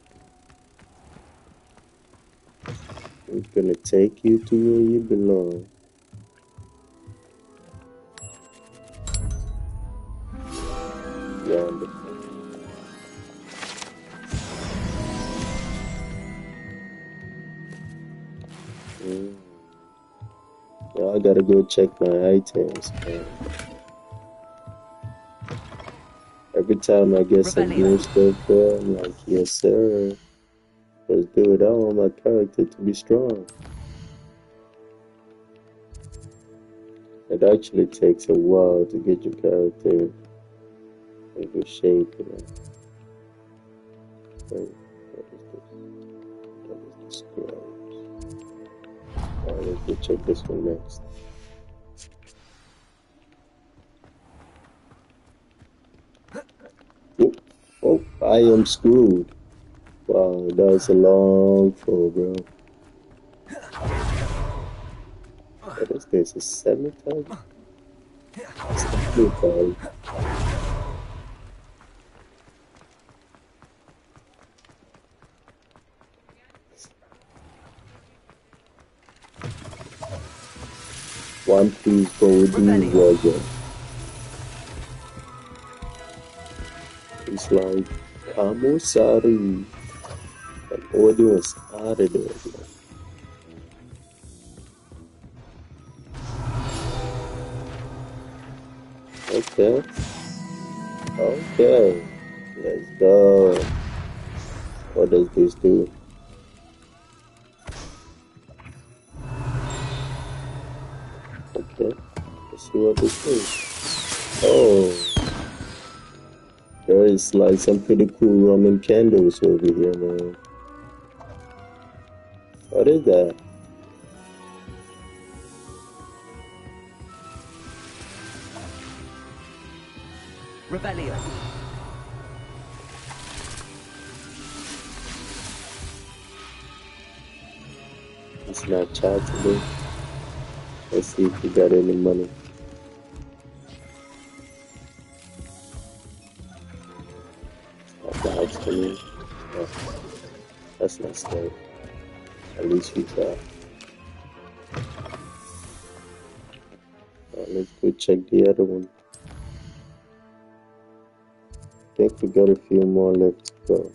I'm gonna take you to where you belong. Yonder. Well, I gotta go check my items, man. Every time I get some new stuff, bro, I'm like, yes, sir. Let's do it. I want my character to be strong. It actually takes a while to get your character in good shape, you know. Wait, what is this? What is the scrolls? Alright, let's go check this one next. Oh, I am screwed. Wow, that was a long fall, bro. What is this? A cemetery? Cemetery. One Piece Golden Roger. It's like Kamosari. The audio is out of there, bro. Okay. Okay. Let's go. What does this do? see what this is. Oh, there is like some pretty cool Roman candles over here, man. What is that? Rebellion. It's not chargeable. Let's see if we got any money. It's not vouch to me. No, that's not scary. At least we try. Let's go check the other one. I think we got a few more left to go.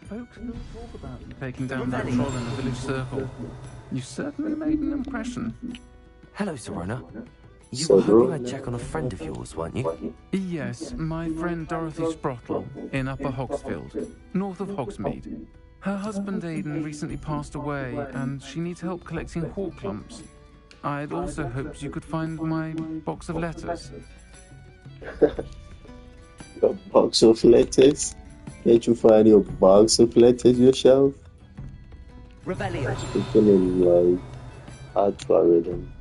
Folks still talk about you taking down that troll in the village circle. You certainly made an impression. Hello, Serona. You So, were hoping bro? I'd check on a friend of yours, weren't you? Yes, my friend Dorothy Sprottle in Upper Hogsfield, north of Hogsmeade. Her husband Aidan recently passed away, and she needs help collecting hawk clumps. I'd also hoped you could find my box of letters. Your box of letters? Can't you find your box of letters yourself? Rebellion. Speaking in like Patois rhythm.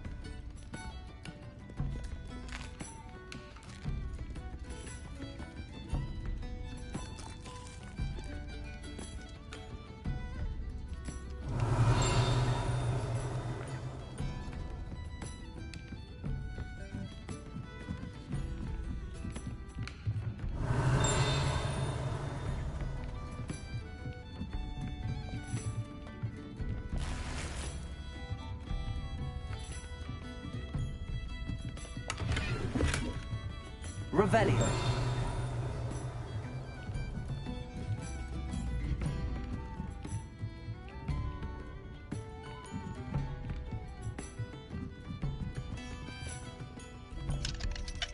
Rebellion.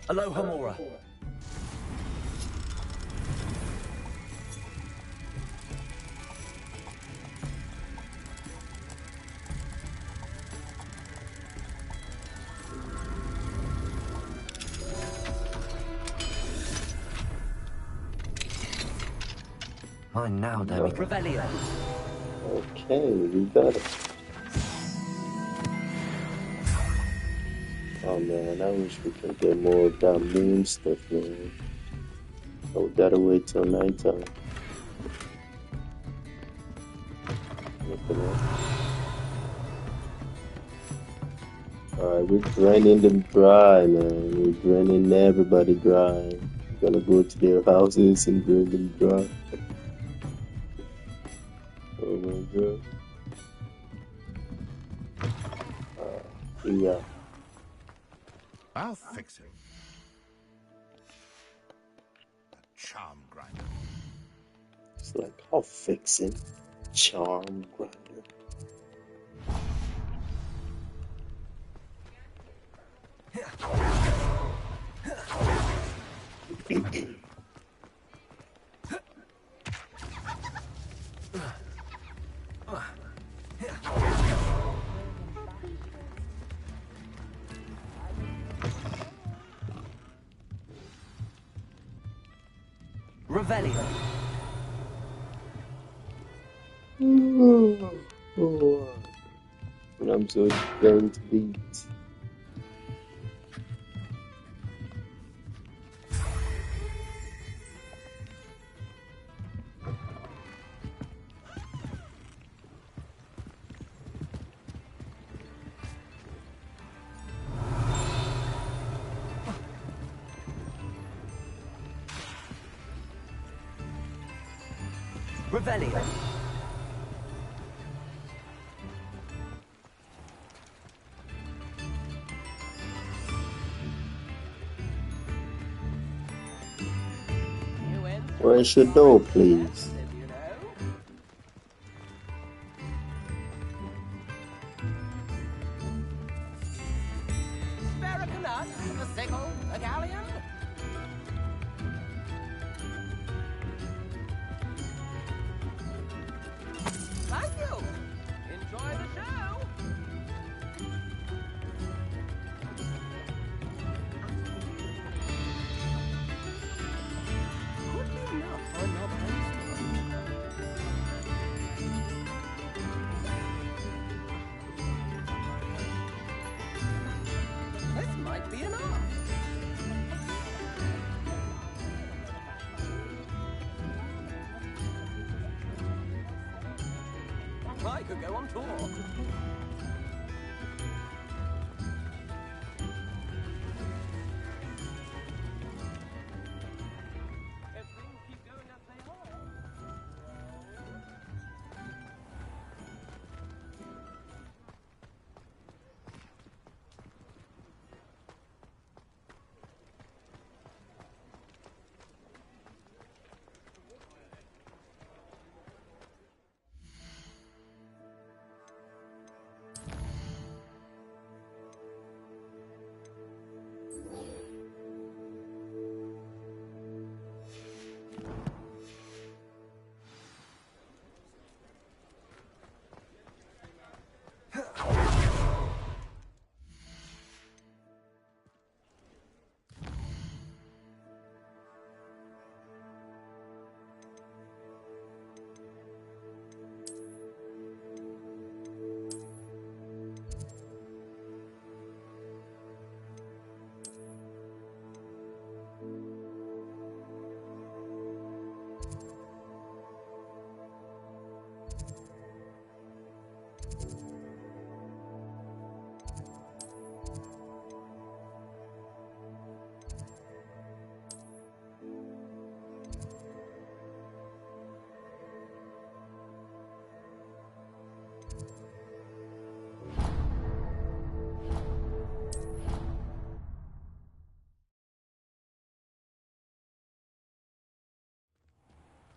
Aloha Mora. Mine now, Demi. Rebellion. Okay, we got it. Oh man, I wish we could get more of that moon stuff, man. But we gotta wait till nighttime. Alright, we're draining them dry, man. We're draining everybody dry. We're gonna go to their houses and drain them dry. Oh my god. Yeah. I'll fix it. The charm grinder. It's like, I'll fix it. Charm grinder. Rebellion. Oh, and I'm so going to beat. Rebellion. Where's your door, please? nut, the sickle, the galleon. Thank you. Enjoy the show. Could be enough for another This might be enough. I could go on tour.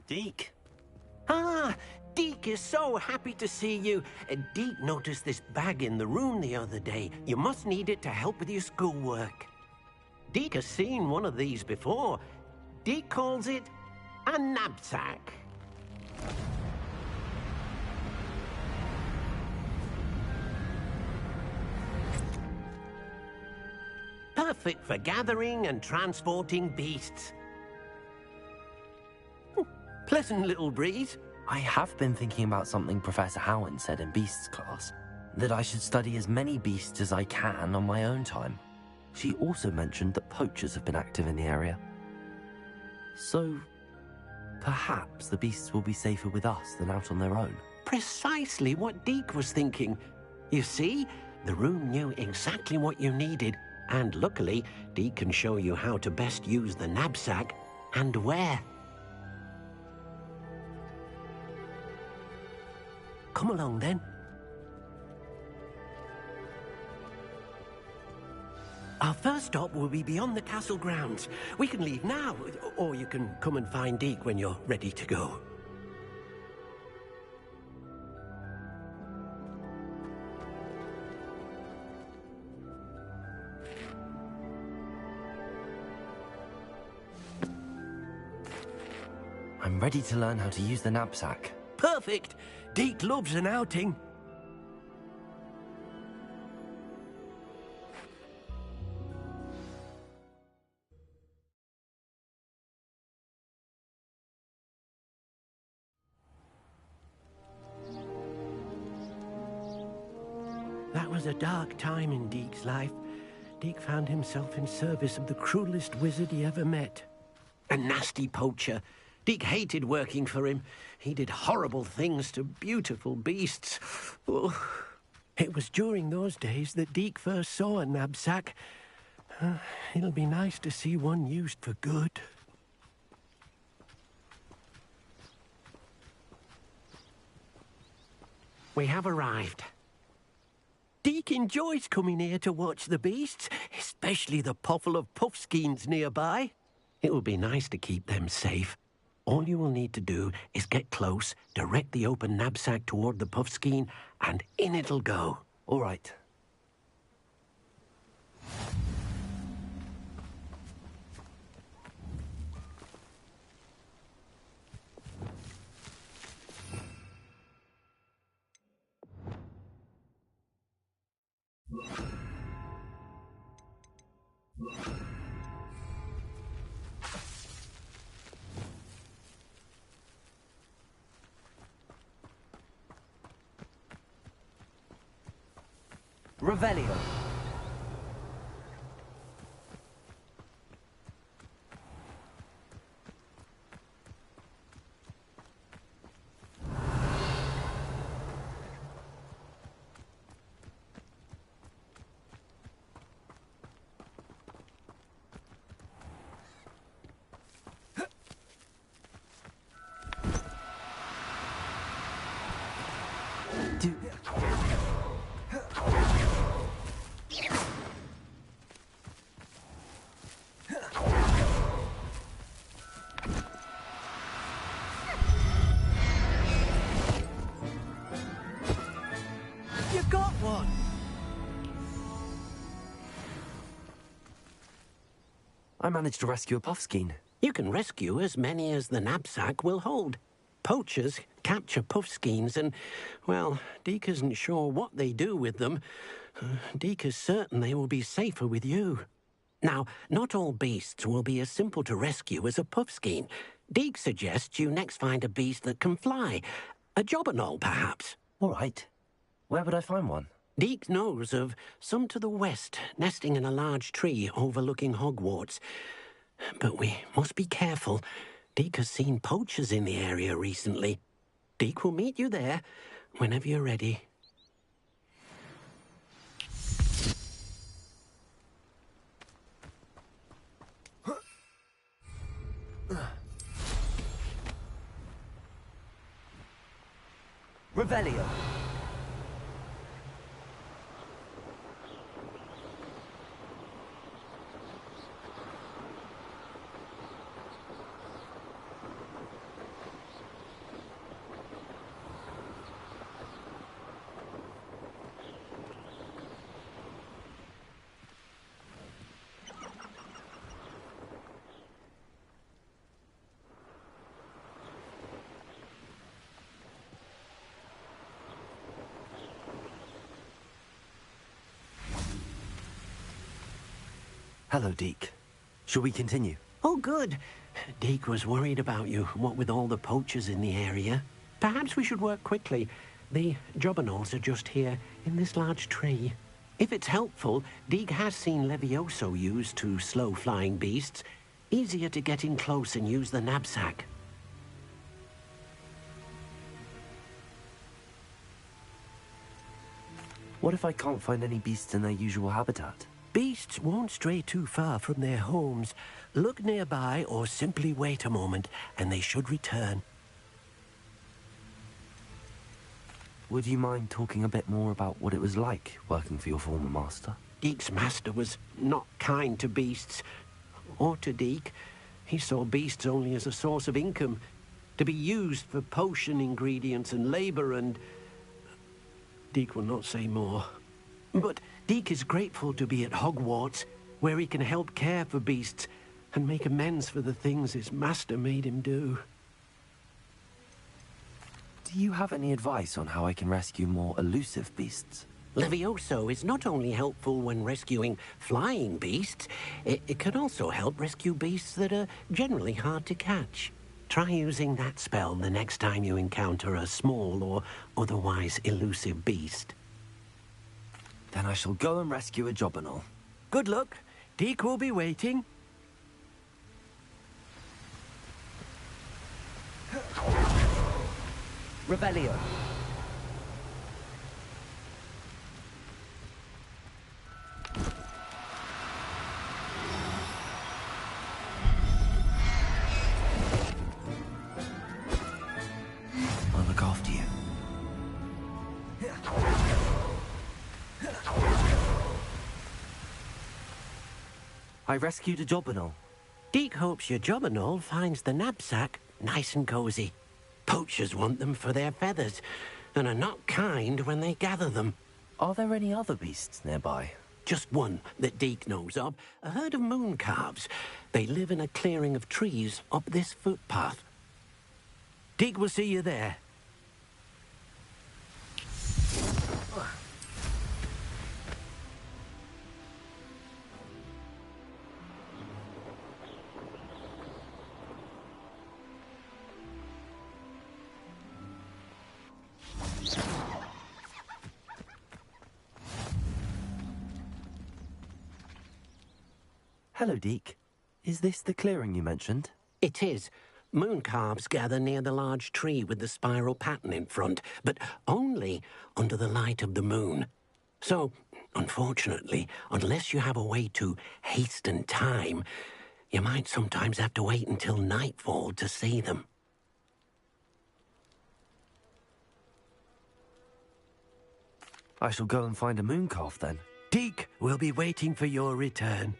Deke. Ah, Deke is so happy to see you. Deke noticed this bag in the room the other day. You must need it to help with your schoolwork. Deke has seen one of these before. Deke calls it a knapsack. Perfect for gathering and transporting beasts. Pleasant little breeze. I have been thinking about something Professor Howen said in Beasts class, that I should study as many beasts as I can on my own time. She also mentioned that poachers have been active in the area. So, perhaps the beasts will be safer with us than out on their own. Precisely what Deke was thinking. You see, the room knew exactly what you needed, and luckily, Deke can show you how to best use the knapsack and where. Come along, then. Our first stop will be beyond the castle grounds. We can leave now, or you can come and find Deke when you're ready to go. I'm ready to learn how to use the knapsack. Perfect! Deke loves an outing. That was a dark time in Deke's life. Deke found himself in service of the cruelest wizard he ever met. A nasty poacher. Deke hated working for him. He did horrible things to beautiful beasts. Oh. It was during those days that Deke first saw a knapsack. It'll be nice to see one used for good. We have arrived. Deke enjoys coming here to watch the beasts, especially the potful of puffskeins nearby. It will be nice to keep them safe. All you will need to do is get close, direct the open knapsack toward the puffskein, and in it'll go. All right. Revelio. You got one! I managed to rescue a puffskein. You can rescue as many as the knapsack will hold. Poachers capture puffskeins and, well, Deke isn't sure what they do with them. Deke is certain they will be safer with you. Now, not all beasts will be as simple to rescue as a puffskein. Deke suggests you next find a beast that can fly. A jobberknoll, perhaps. All right. Where would I find one? Deke knows of some to the west, nesting in a large tree overlooking Hogwarts. But we must be careful. Deke has seen poachers in the area recently. Deke will meet you there whenever you're ready. Revelio. Hello, Deke. Shall we continue? Oh, good. Deke was worried about you, what with all the poachers in the area. Perhaps we should work quickly. The jobberknolls are just here, in this large tree. If it's helpful, Deke has seen Levioso used to slow flying beasts. Easier to get in close and use the knapsack. What if I can't find any beasts in their usual habitat? Beasts won't stray too far from their homes. Look nearby or simply wait a moment, and they should return. Would you mind talking a bit more about what it was like working for your former master? Deke's master was not kind to beasts, or to Deke. He saw beasts only as a source of income, to be used for potion ingredients and labor, and Deke will not say more. But Deke is grateful to be at Hogwarts, where he can help care for beasts and make amends for the things his master made him do. Do you have any advice on how I can rescue more elusive beasts? Levioso is not only helpful when rescuing flying beasts, it can also help rescue beasts that are generally hard to catch. Try using that spell the next time you encounter a small or otherwise elusive beast. Then I shall go and rescue a jobberknoll. Good luck. Deke will be waiting. Revelio. I'll look after you. I rescued a jobberknoll. Deke hopes your jobberknoll finds the knapsack nice and cozy. Poachers want them for their feathers, and are not kind when they gather them. Are there any other beasts nearby? Just one that Deke knows of, a herd of moon calves. They live in a clearing of trees up this footpath. Deke will see you there. Hello, Deke. Is this the clearing you mentioned? It is. Moon calves gather near the large tree with the spiral pattern in front, but only under the light of the moon. So, unfortunately, unless you have a way to hasten time, you might sometimes have to wait until nightfall to see them. I shall go and find a moon calf then. Deke will be waiting for your return.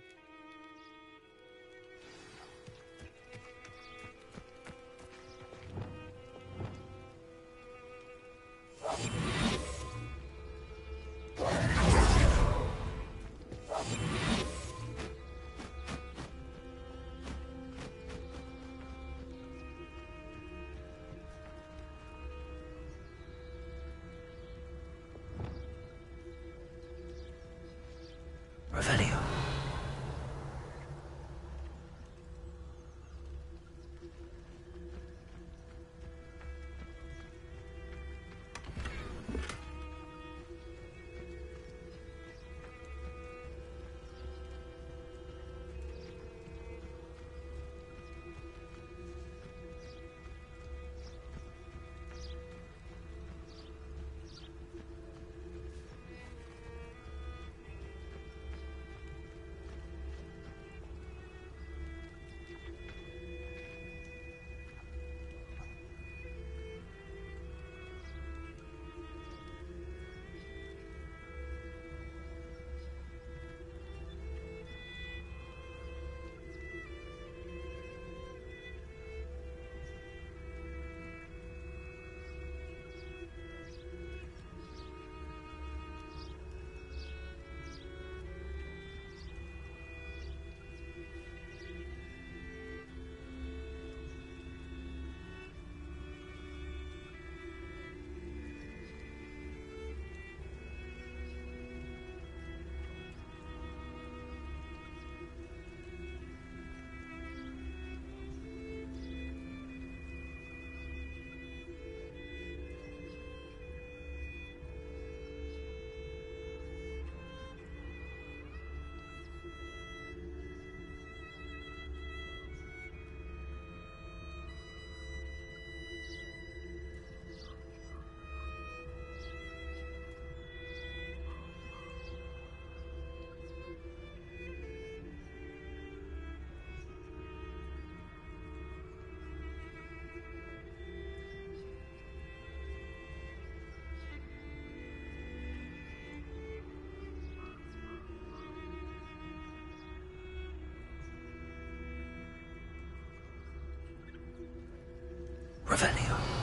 Revelio. Revelio.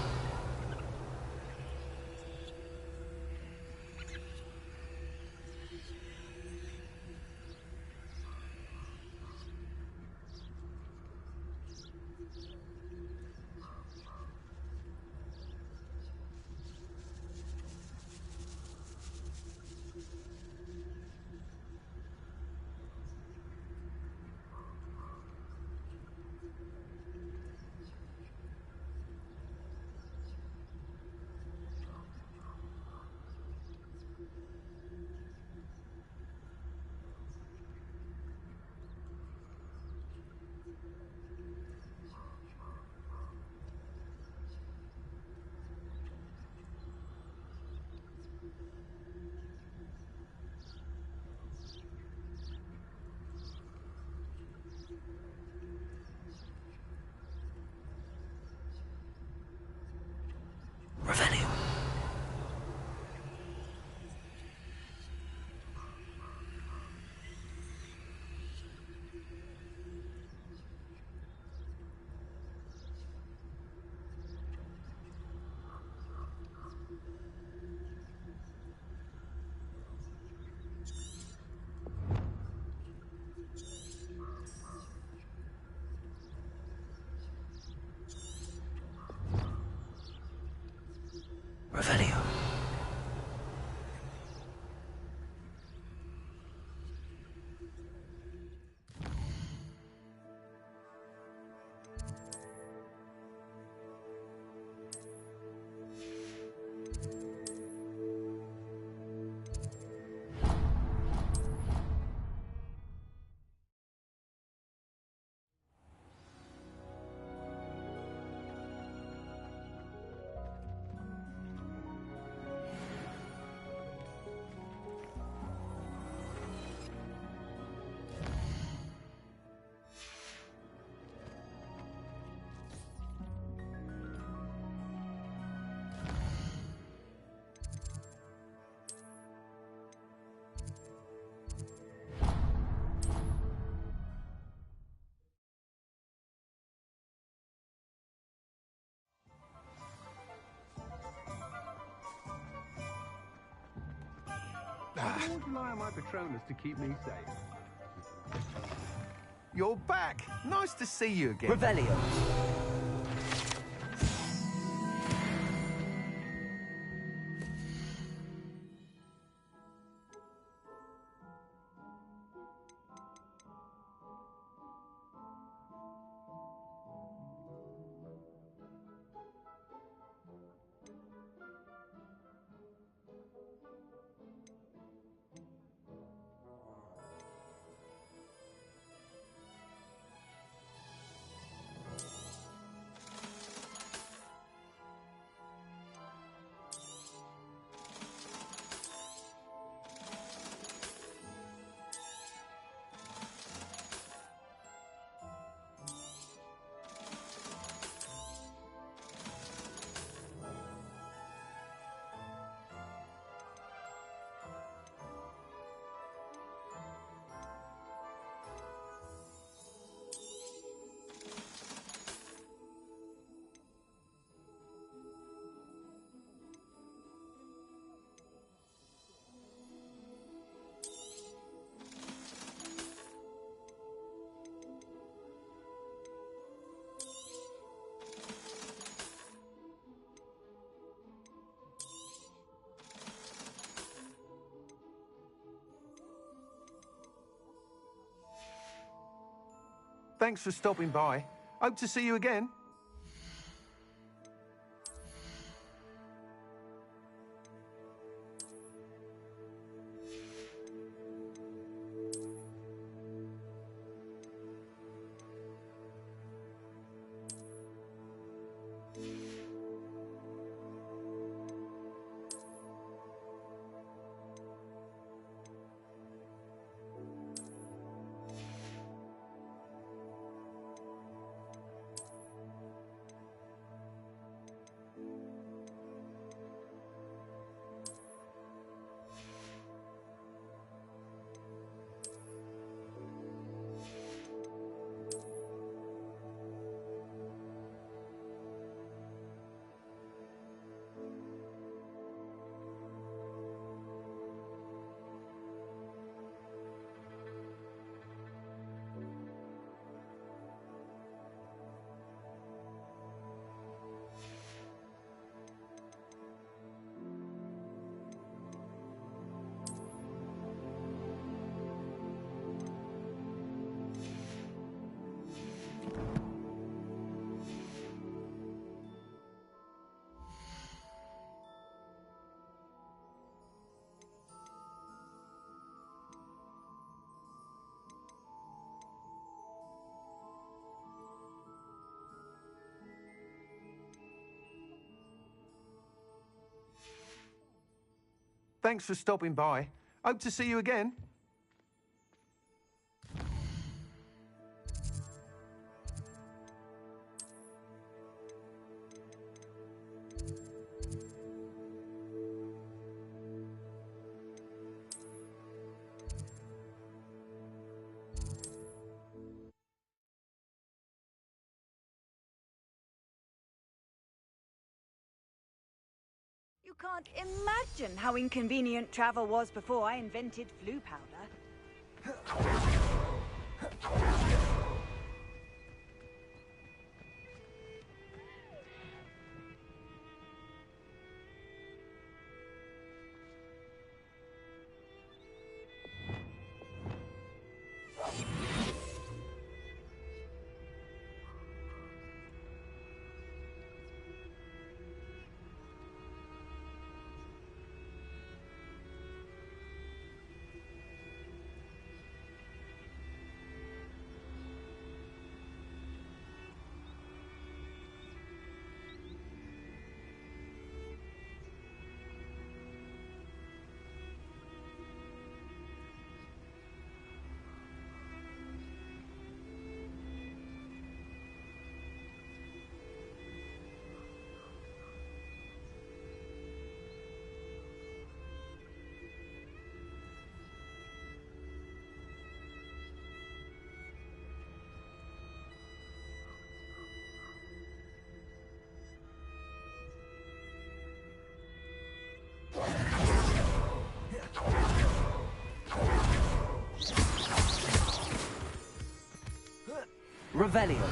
I can always rely on my Patronus to keep me safe. You're back. Nice to see you again. Revelio. Thanks for stopping by. Hope to see you again. Thanks for stopping by. Hope to see you again. You can't imagine how inconvenient travel was before I invented flu powder. Revelio.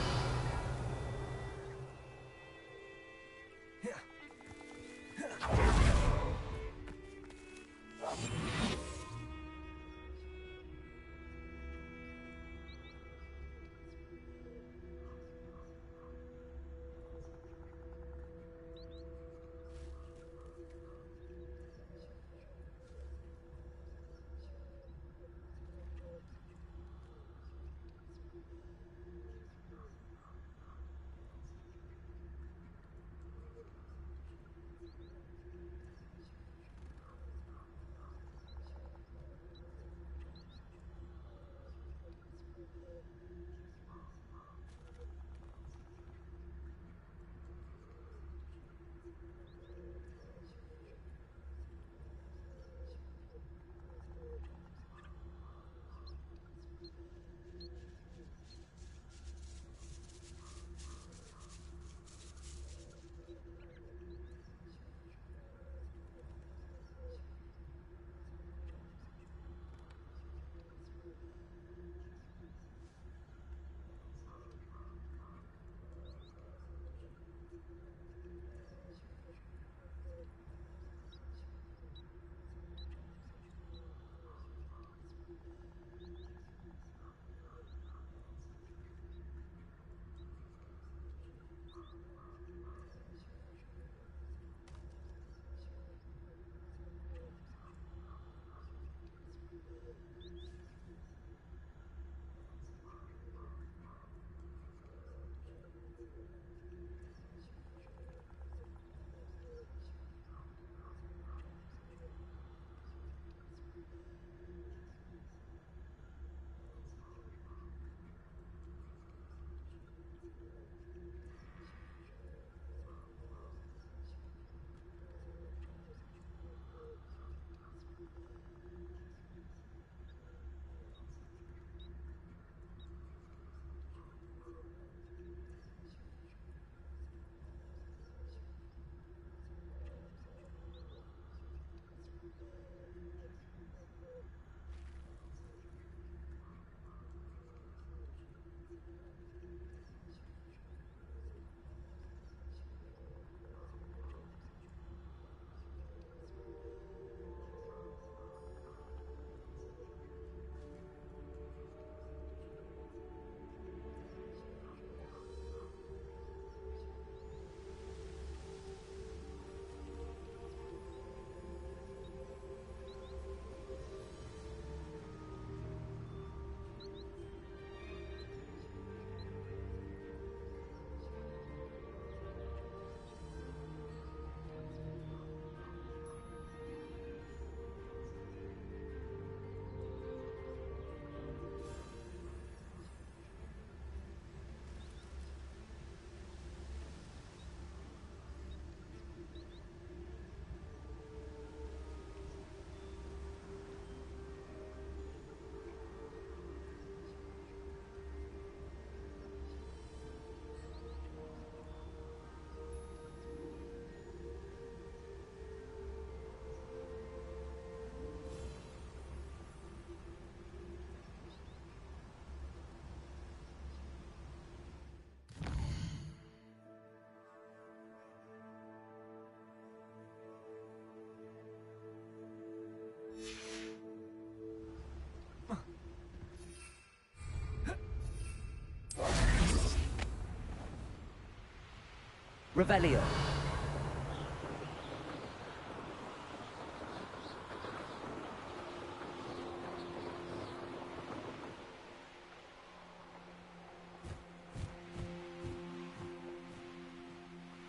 Revelio.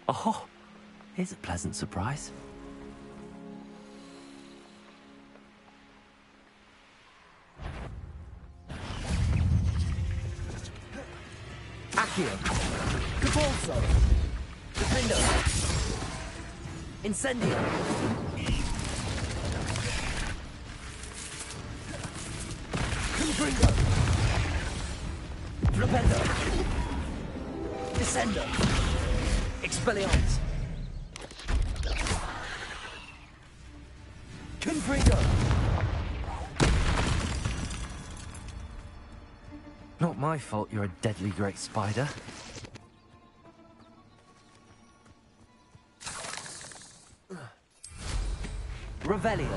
Oh, here's a pleasant surprise. Accio. Capulso. Defendo. Incendio. Confringo. Flipendo. Descendo. Expelliarmus. Confringo. Not my fault you're a deadly great spider. Revelio.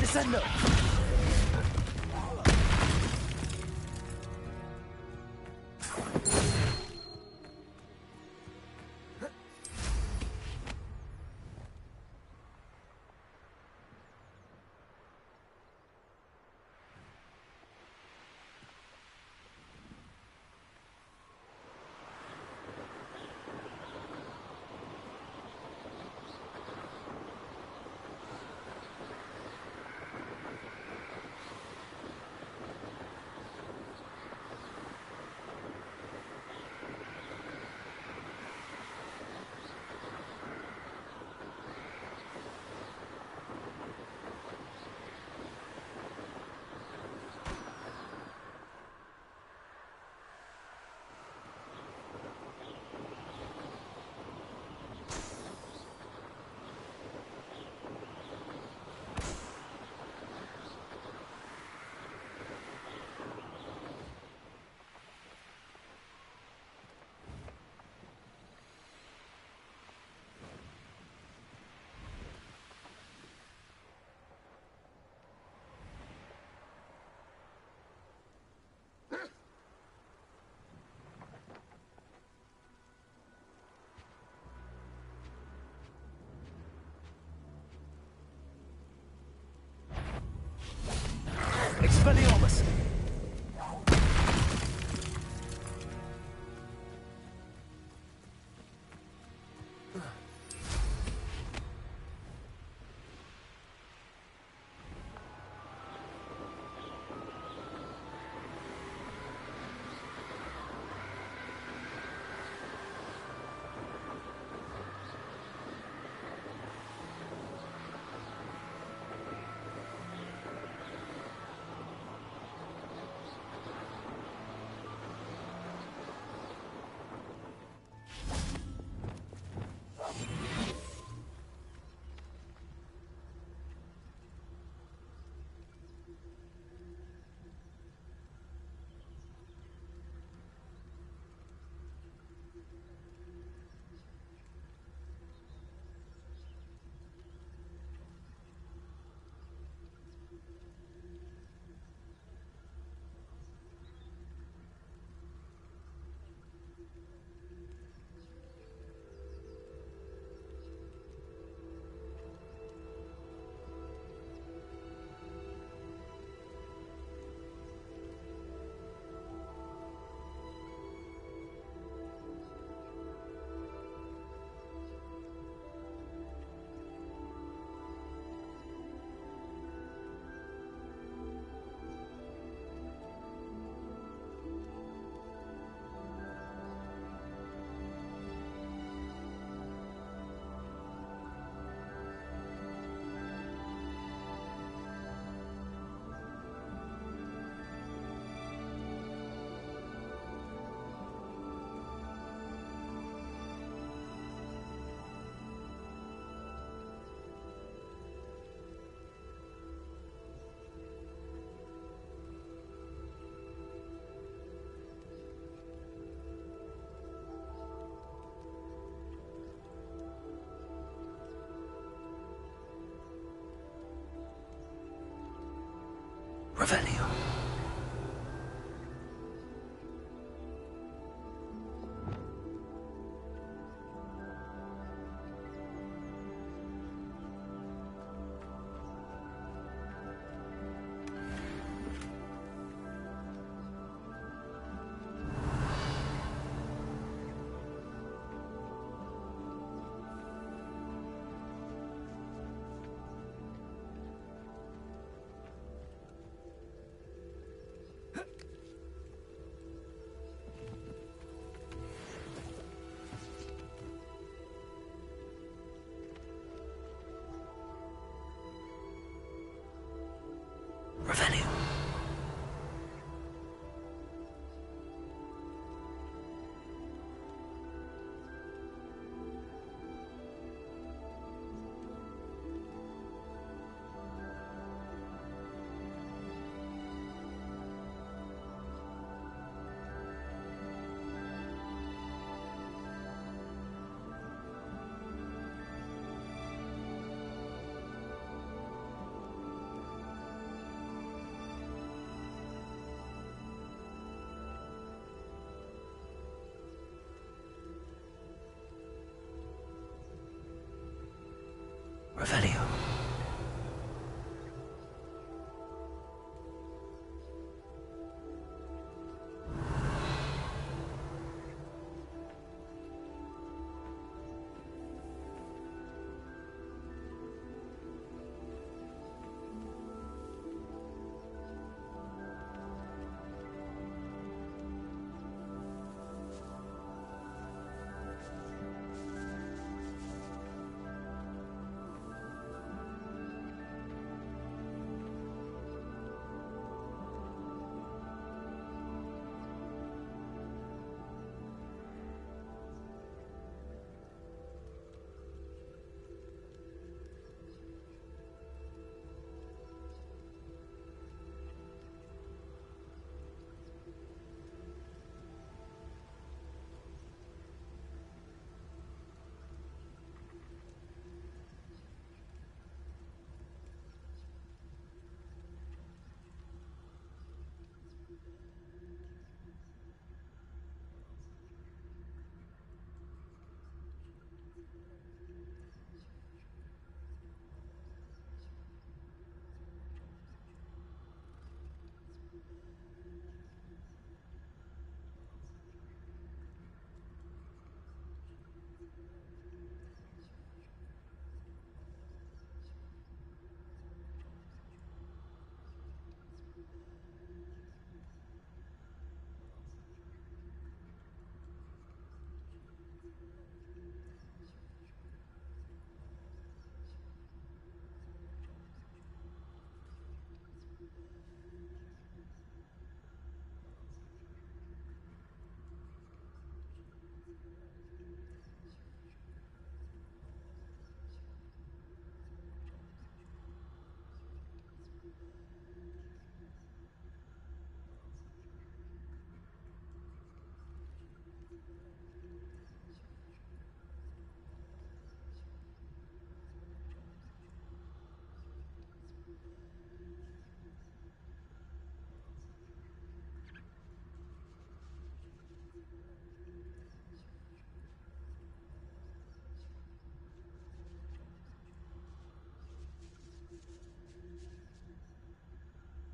Descendo. Revelio. Revelio. Revelio.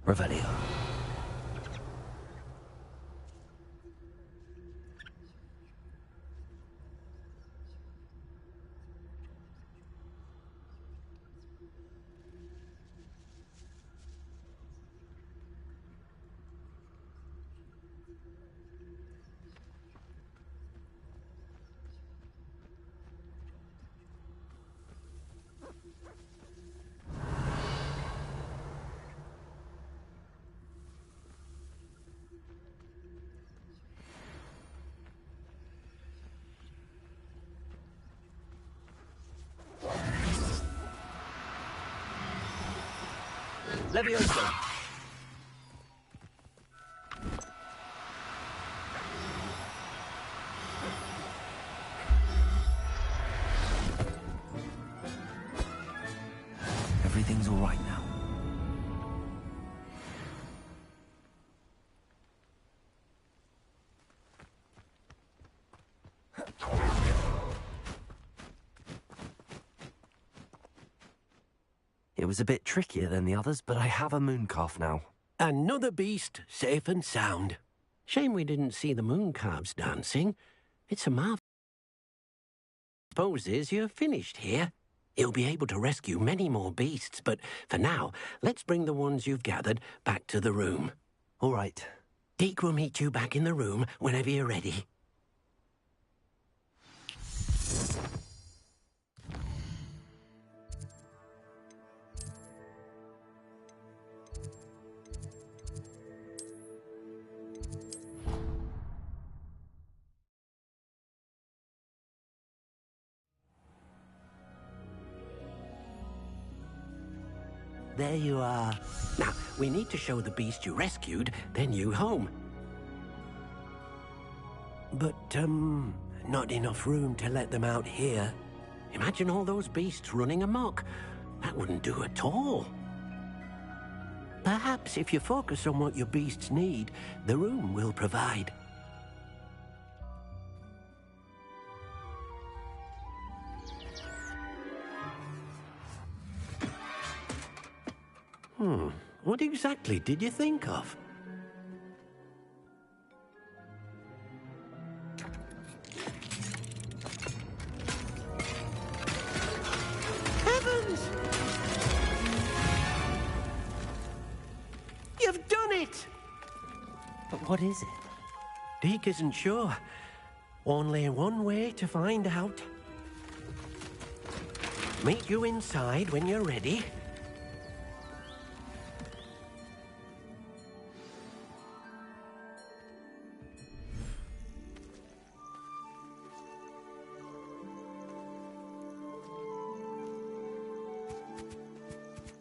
Revelio. Levioso. Everything's all right now. It was a bit trickier than the others, but I have a mooncalf now. Another beast, safe and sound. Shame we didn't see the mooncalves dancing. It's a marvel. Supposes you're finished here. You'll be able to rescue many more beasts, but for now, let's bring the ones you've gathered back to the room. All right. Deke will meet you back in the room whenever you're ready. There you are. Now, we need to show the beast you rescued their new home. But, not enough room to let them out here. Imagine all those beasts running amok. That wouldn't do at all. Perhaps if you focus on what your beasts need, the room will provide. What exactly did you think of? Heavens! You've done it! But what is it? Deke isn't sure. Only one way to find out. Meet you inside when you're ready.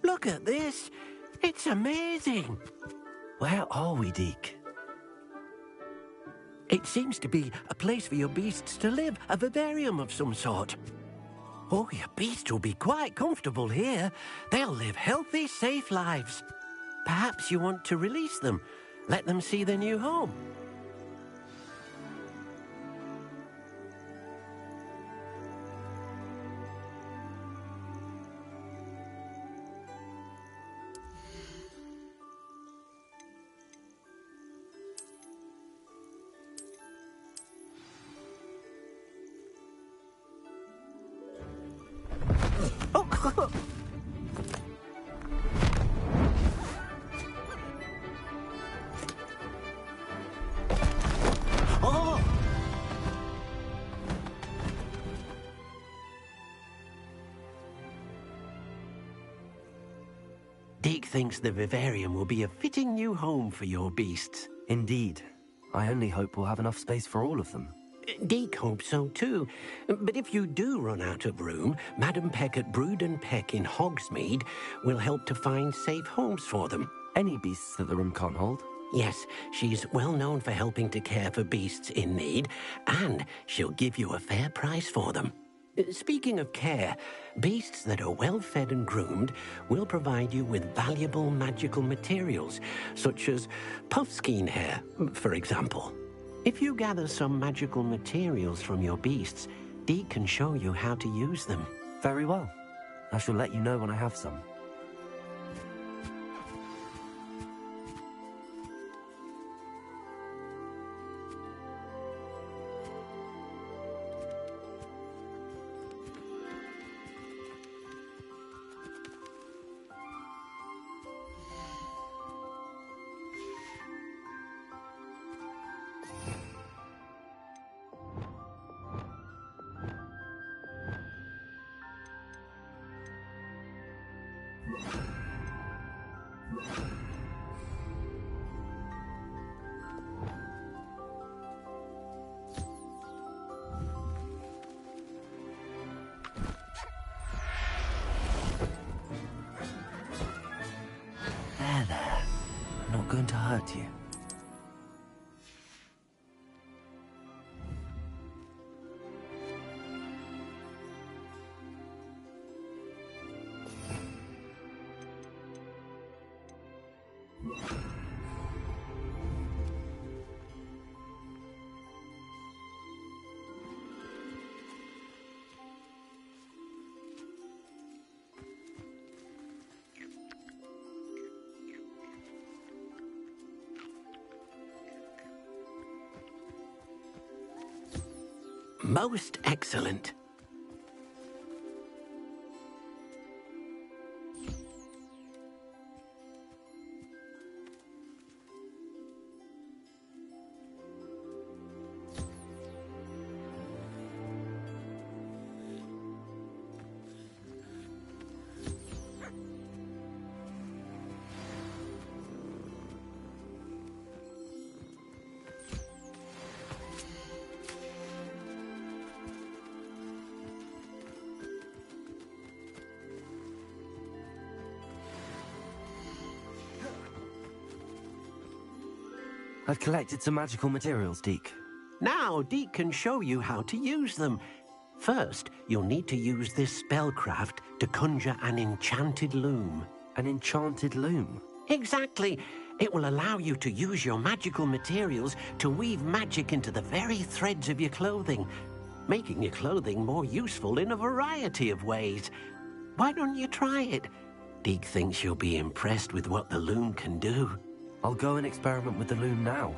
Look at this. It's amazing. Where are we, Deke? It seems to be a place for your beasts to live, a vivarium of some sort. Oh, your beasts will be quite comfortable here. They'll live healthy, safe lives. Perhaps you want to release them, let them see their new home. Deke thinks the vivarium will be a fitting new home for your beasts. Indeed. I only hope we'll have enough space for all of them. Deke hopes so too. But if you do run out of room, Madam Peck at Brood and Peck in Hogsmeade will help to find safe homes for them. Any beasts that the room can't hold? Yes, she's well known for helping to care for beasts in need, and she'll give you a fair price for them. Speaking of care, beasts that are well fed and groomed will provide you with valuable magical materials, such as puffskein hair, for example. If you gather some magical materials from your beasts, Deke can show you how to use them. Very well. I shall let you know when I have some. There. I'm not going to hurt you. Most excellent. I've collected some magical materials, Deke. Now, Deke can show you how to use them. First, you'll need to use this spellcraft to conjure an enchanted loom. An enchanted loom? Exactly. It will allow you to use your magical materials to weave magic into the very threads of your clothing, making your clothing more useful in a variety of ways. Why don't you try it? Deke thinks you'll be impressed with what the loom can do. I'll go and experiment with the loom now.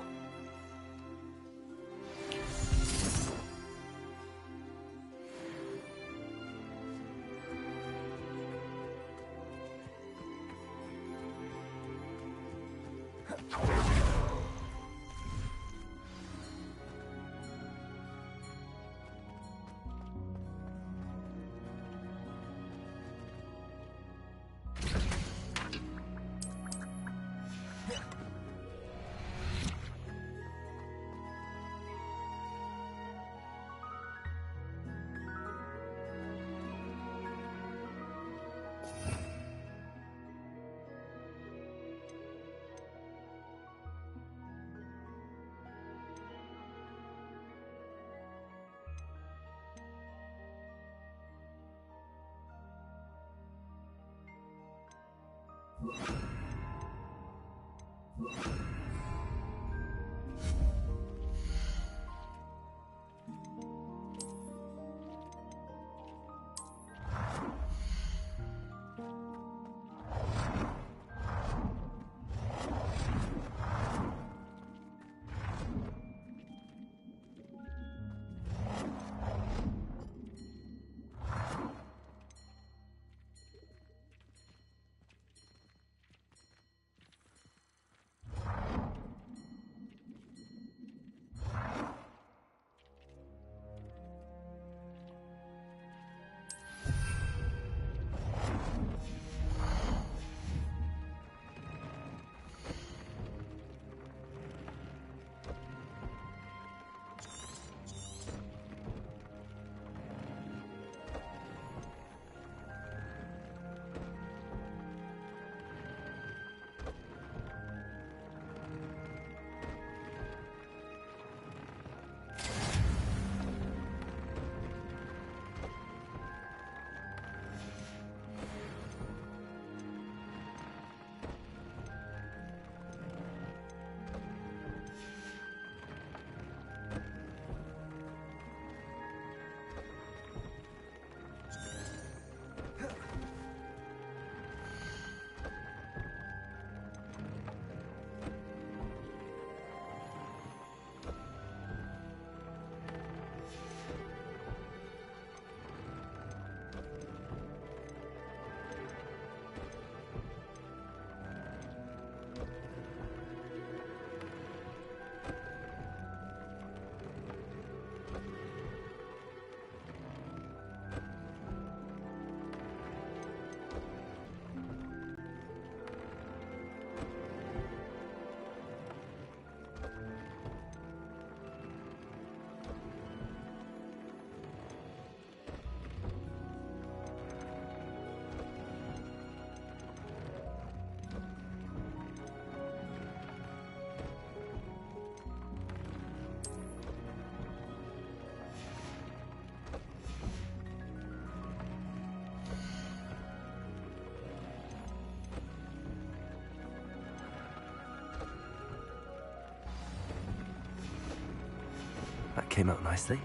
That came out nicely.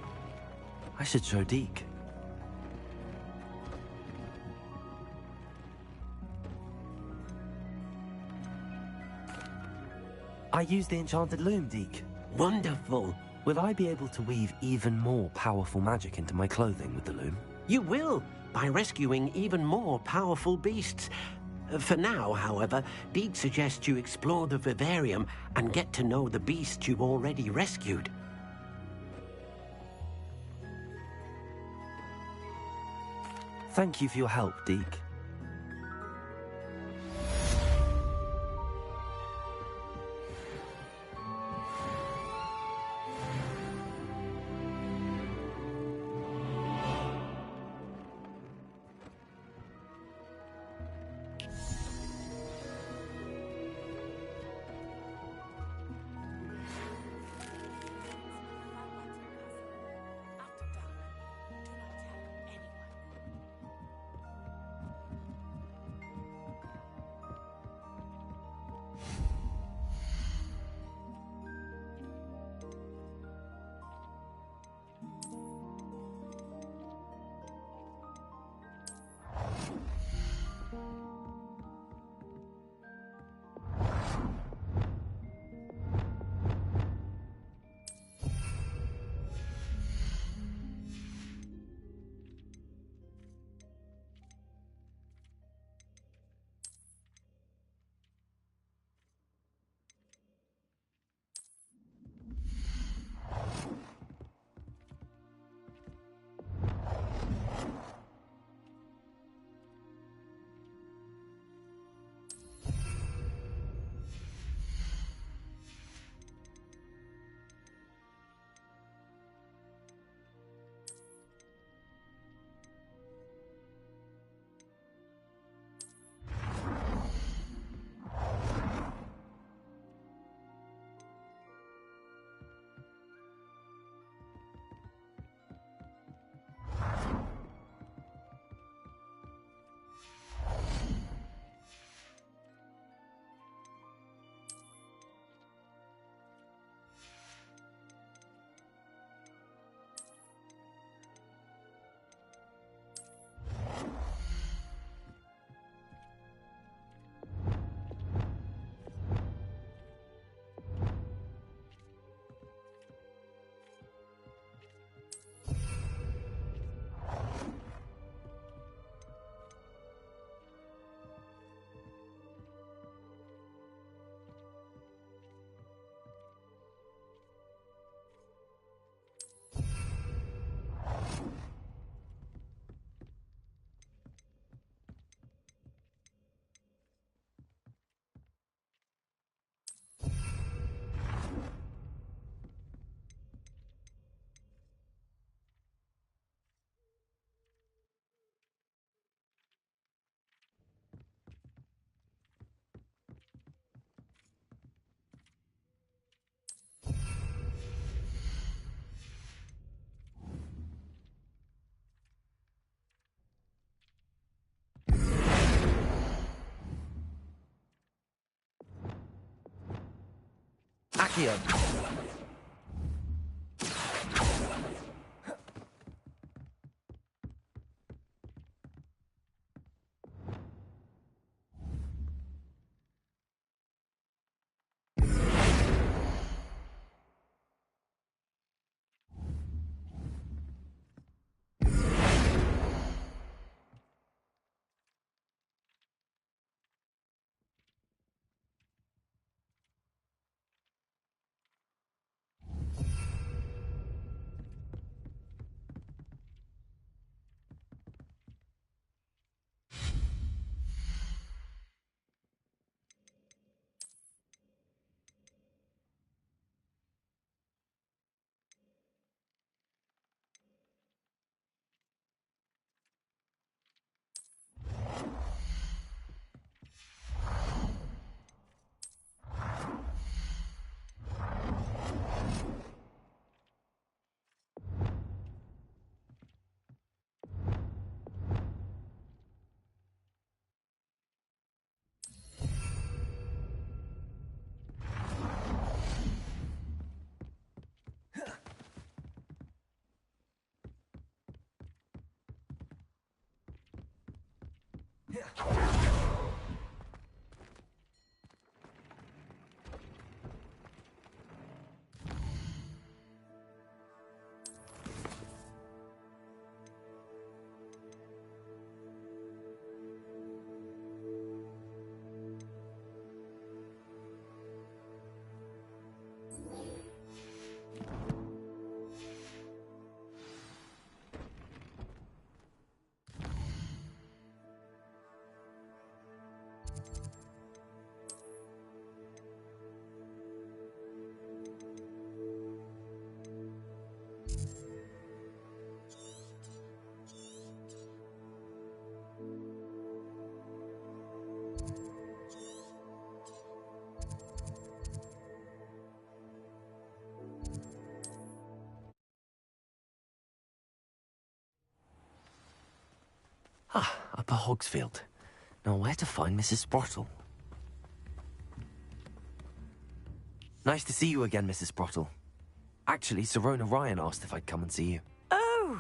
I should show Deke. I used the enchanted loom, Deke. Wonderful. Will I be able to weave even more powerful magic into my clothing with the loom? You will, by rescuing even more powerful beasts. For now, however, Deek suggests you explore the vivarium and get to know the beasts you've already rescued. Thank you for your help, Deek. Accio. Ah, Upper Hogsfield. Now where to find Mrs. Sprottle? Nice to see you again, Mrs. Sprottle. Actually, Sirona Ryan asked if I'd come and see you. Oh,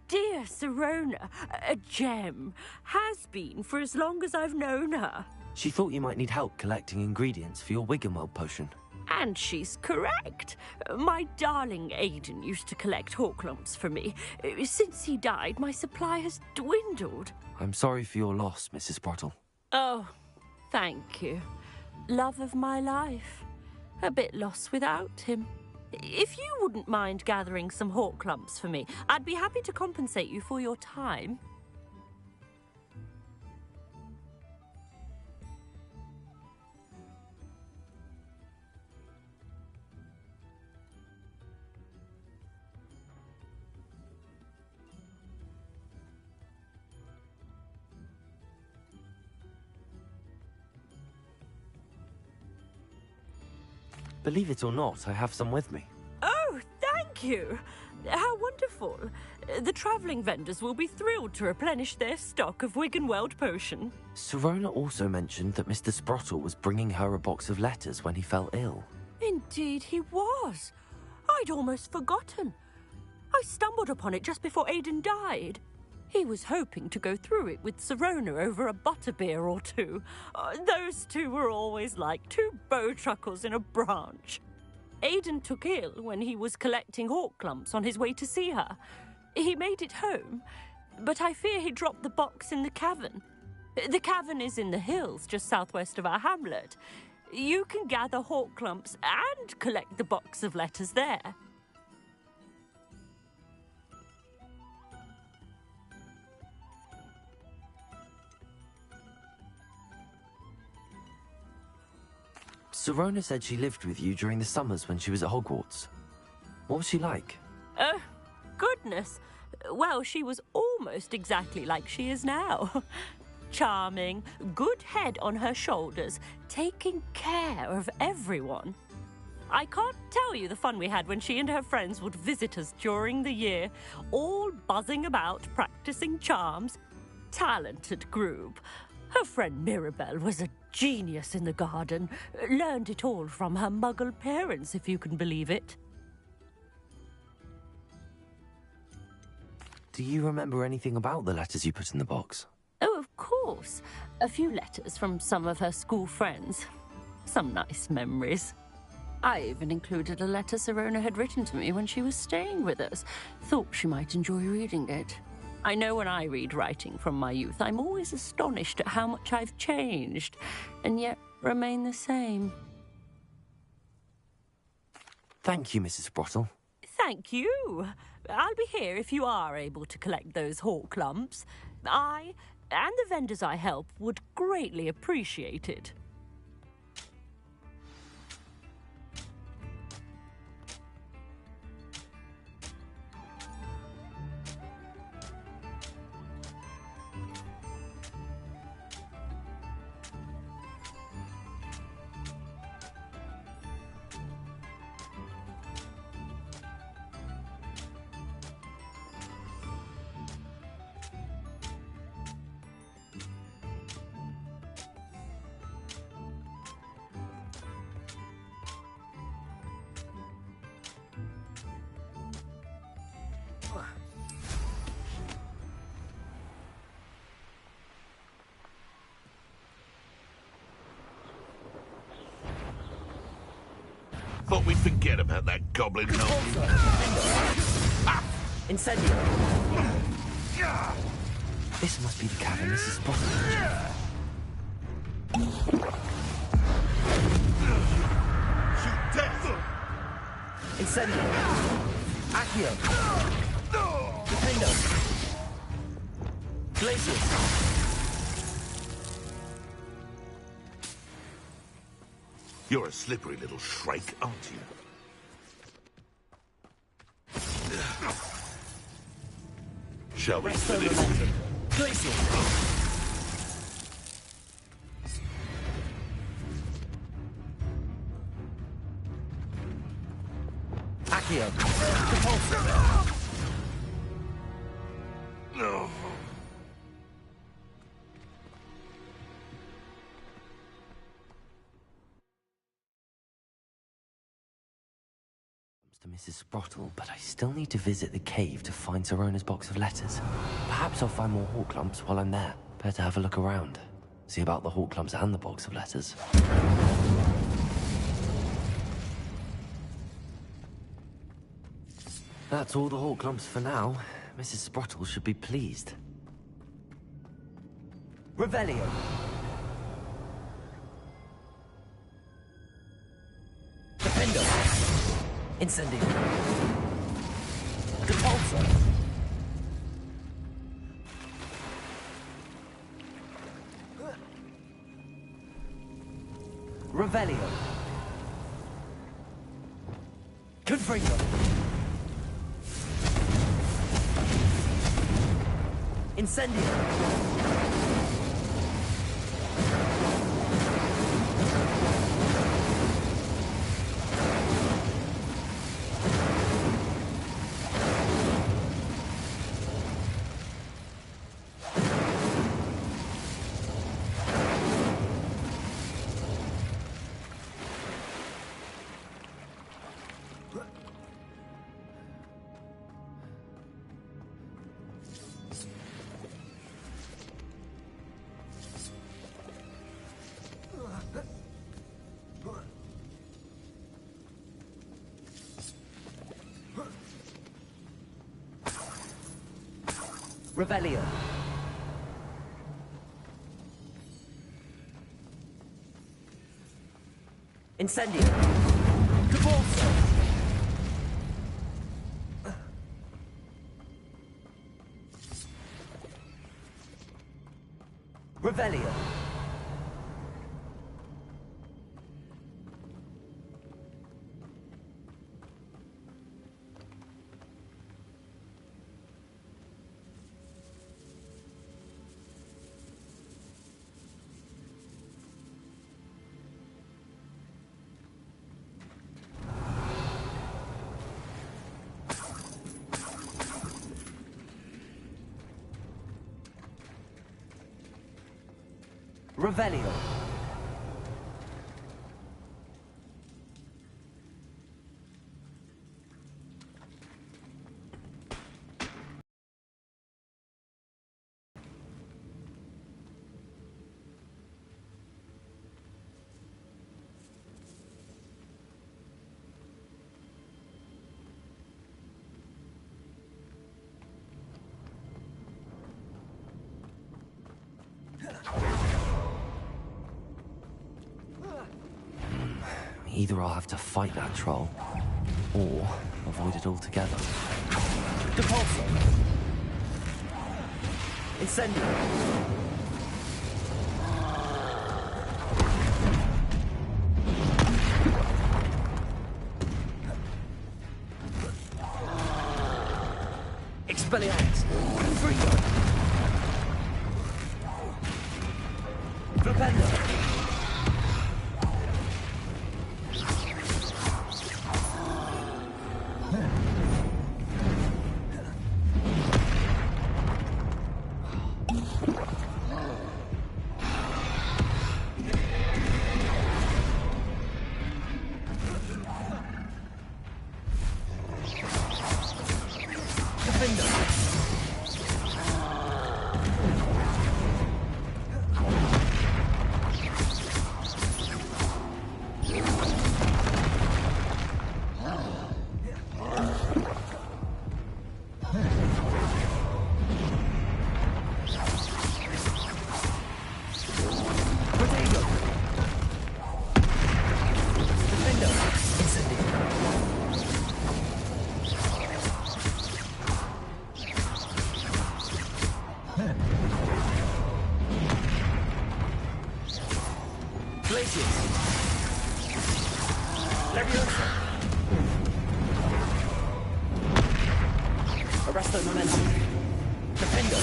dear Sirona, a gem. Has been for as long as I've known her. She thought you might need help collecting ingredients for your Wiggenweld potion. And she's correct. My darling Aidan used to collect hawk lumps for me. Since he died, my supply has dwindled. I'm sorry for your loss, Mrs. Sprottle. Oh, thank you. Love of my life. A bit lost without him. If you wouldn't mind gathering some hawk lumps for me, I'd be happy to compensate you for your time. Believe it or not, I have some with me. Oh, thank you. How wonderful. The travelling vendors will be thrilled to replenish their stock of Wiggenweld potion. Sirona also mentioned that Mr. Sprottle was bringing her a box of letters when he fell ill. Indeed he was. I'd almost forgotten. I stumbled upon it just before Aidan died. He was hoping to go through it with Sirona over a butterbeer or two. Those two were always like two bowtruckles in a branch. Aidan took ill when he was collecting hawk lumps on his way to see her. He made it home, but I fear he dropped the box in the cavern. The cavern is in the hills just southwest of our hamlet. You can gather hawk lumps and collect the box of letters there. Sirona said she lived with you during the summers when she was at Hogwarts. What was she like? Oh, goodness. Well, she was almost exactly like she is now. Charming, good head on her shoulders, taking care of everyone. I can't tell you the fun we had when she and her friends would visit us during the year, all buzzing about, practicing charms. Talented group. Her friend Mirabelle was a genius in the garden. Learned it all from her muggle parents, if you can believe it. Do you remember anything about the letters you put in the box? Oh, of course. A few letters from some of her school friends. Some nice memories. I even included a letter Sirona had written to me when she was staying with us. Thought she might enjoy reading it. I know when I read writing from my youth, I'm always astonished at how much I've changed, and yet remain the same. Thank you, Mrs. Sprottle. Thank you. I'll be here if you are able to collect those hawk lumps. I, and the vendors I help, would greatly appreciate it. Thought we'd forget about that goblin. Incendio. This must be the cavern Mrs. Sprottle. Shoot death! Incendio. Accio. Defendo. Glacius. You're a slippery little shrike, aren't you? Shall we finish? Glacius. Accio. Repulsor. to Mrs. Sprottle, but I still need to visit the cave to find Sirona's box of letters. Perhaps I'll find more hawk lumps while I'm there. Better have a look around. See about the hawk lumps and the box of letters. That's all the hawk lumps for now. Mrs. Sprottle should be pleased. Revelio. Defendo. Incendio. Depulso. Revelio. Confringo. Incendio. Revelio. Incendio. Depulso. Revelio. Revelio. Either I'll have to fight that troll, or avoid it altogether. Depulso. Incendio. Expelliarmus. Confringo. Flipendo. Arresto momentum. Defendo.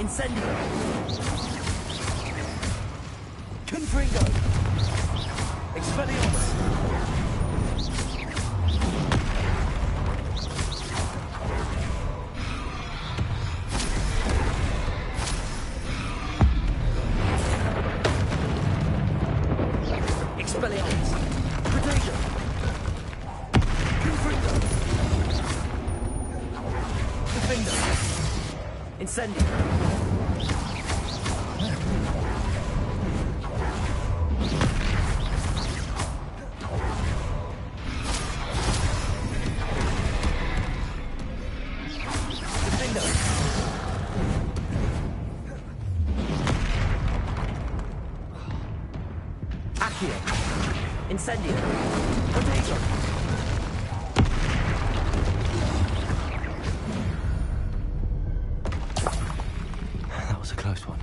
Incendio. Confringo. Expelliarmus. Expelliarmus. Protego. Confringo. Defendo. Incendio. Defendo. Accio. Incendio. Protego. That was a close one.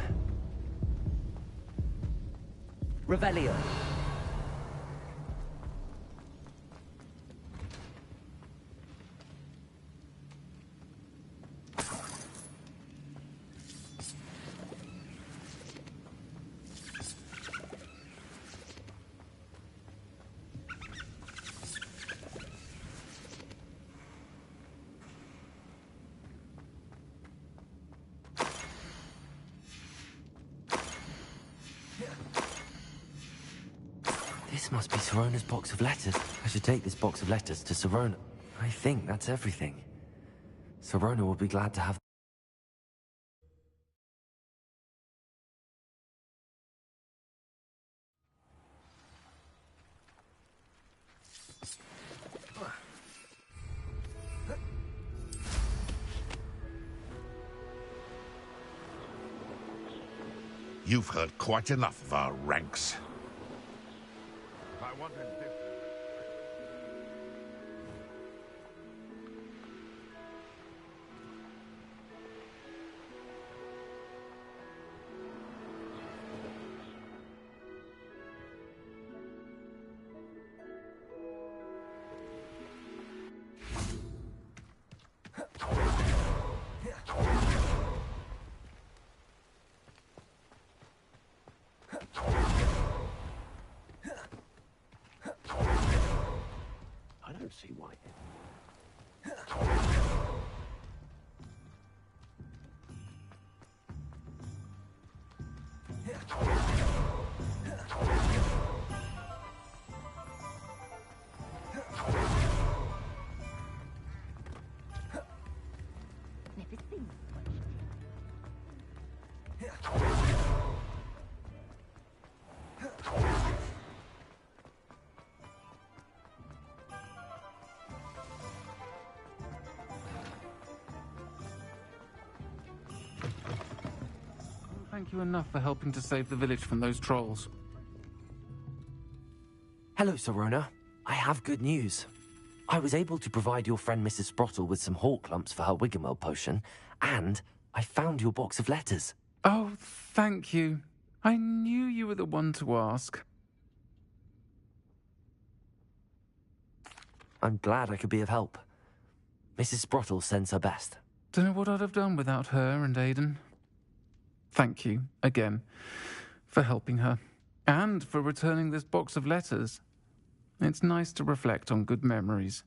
Revelio. This must be Sirona's box of letters. I should take this box of letters to Sirona. I think that's everything. Sirona will be glad to have... You've heard quite enough of our ranks. I wanted this. I don't see why. Thank you enough for helping to save the village from those trolls. Hello, Sirona. I have good news. I was able to provide your friend Mrs. Sprottle with some hawk lumps for her Wiggenweld potion, and I found your box of letters. Oh, thank you. I knew you were the one to ask. I'm glad I could be of help. Mrs. Sprottle sends her best. Don't know what I'd have done without her and Aidan. Thank you, again, for helping her, and for returning this box of letters. It's nice to reflect on good memories.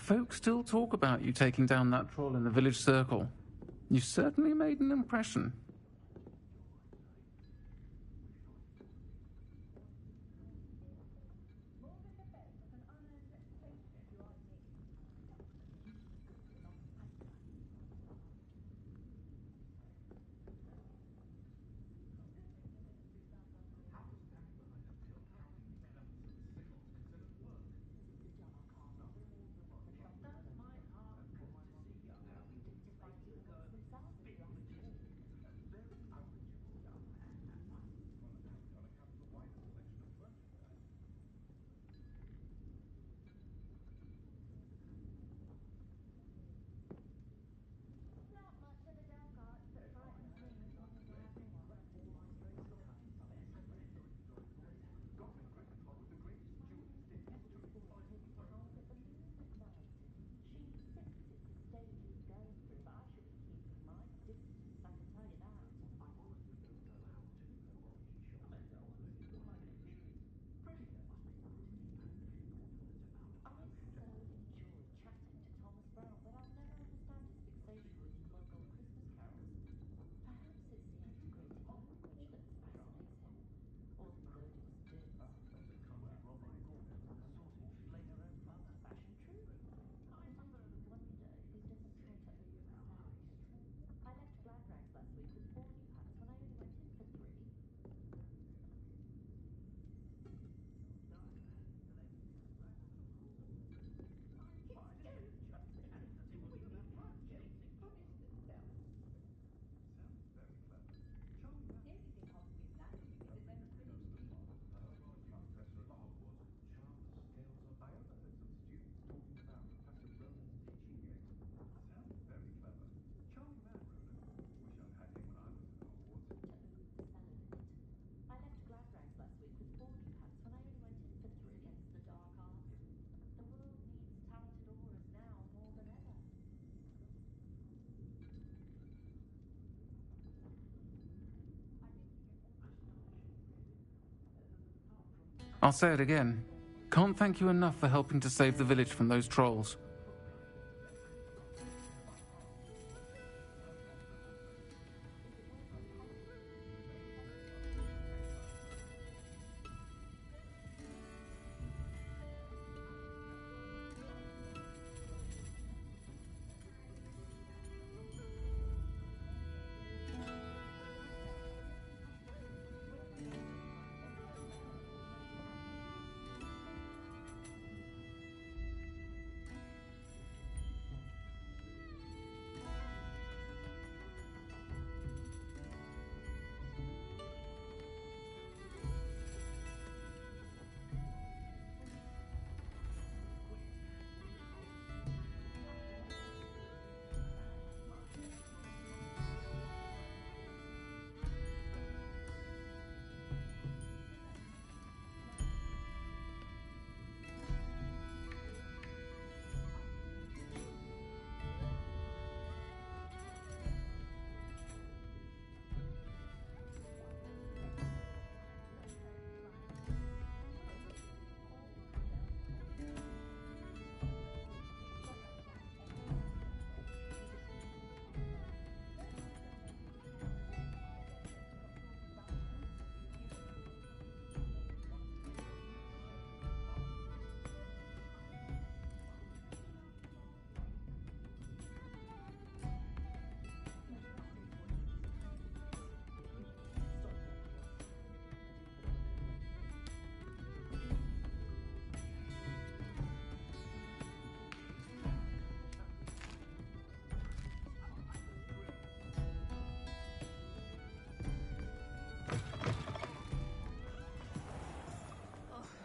Folk still talk about you taking down that troll in the village circle. You certainly made an impression. A Hogwarts professor at Hogwarts called Charm the Scales of... I overheard some students talking about Professor Ronan's pitching game. Sounds very clever. Charming man, Ronan. Wish I'd had him when I was at Hogwarts. I'll say it again. Can't thank you enough for helping to save the village from those trolls.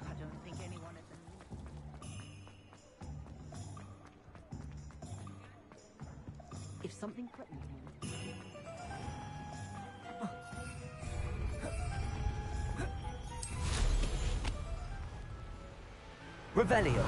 I don't think anyone at the... If something threatens me... Revelio.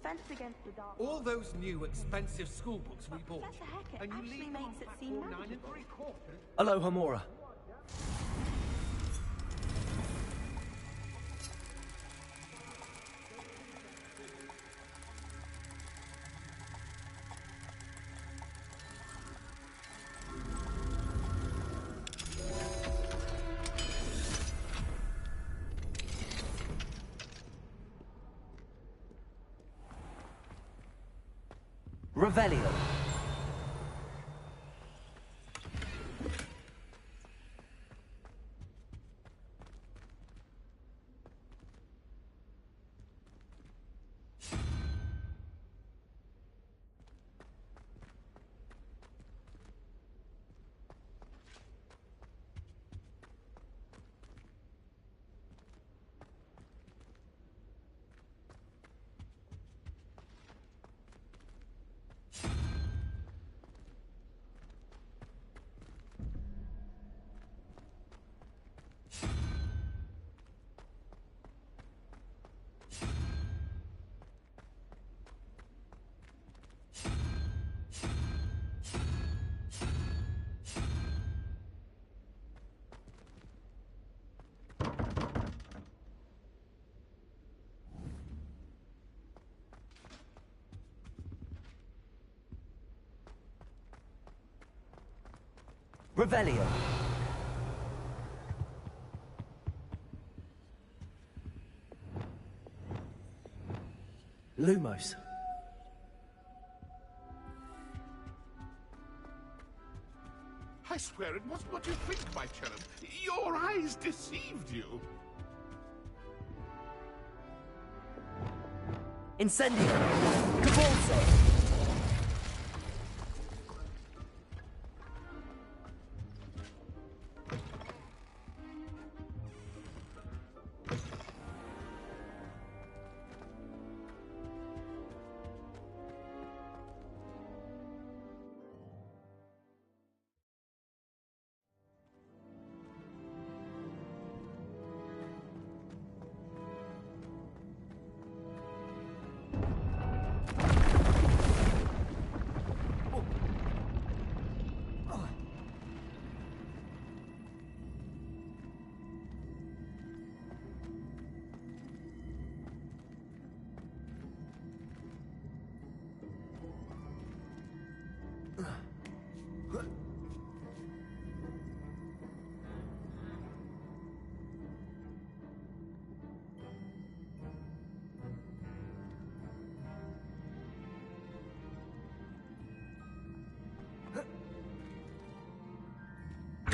defense against the dark. All those new expensive school books we bought. Professor Heck, it And you actually leave makes it seem manageable. Hello, Hamura. Revelio. Revelio. Lumos. I swear it wasn't what you think, my cherub. Your eyes deceived you. Incendio. Cabalso.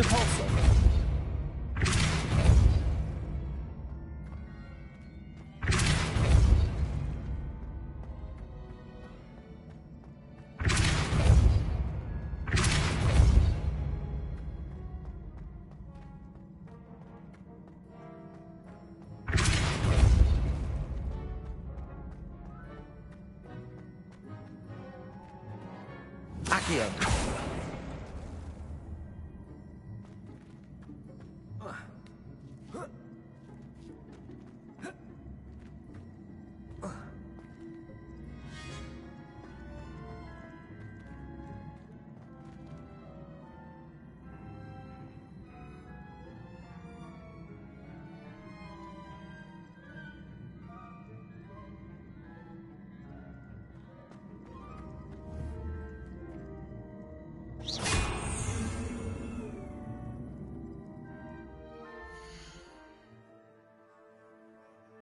Depulso. Accio.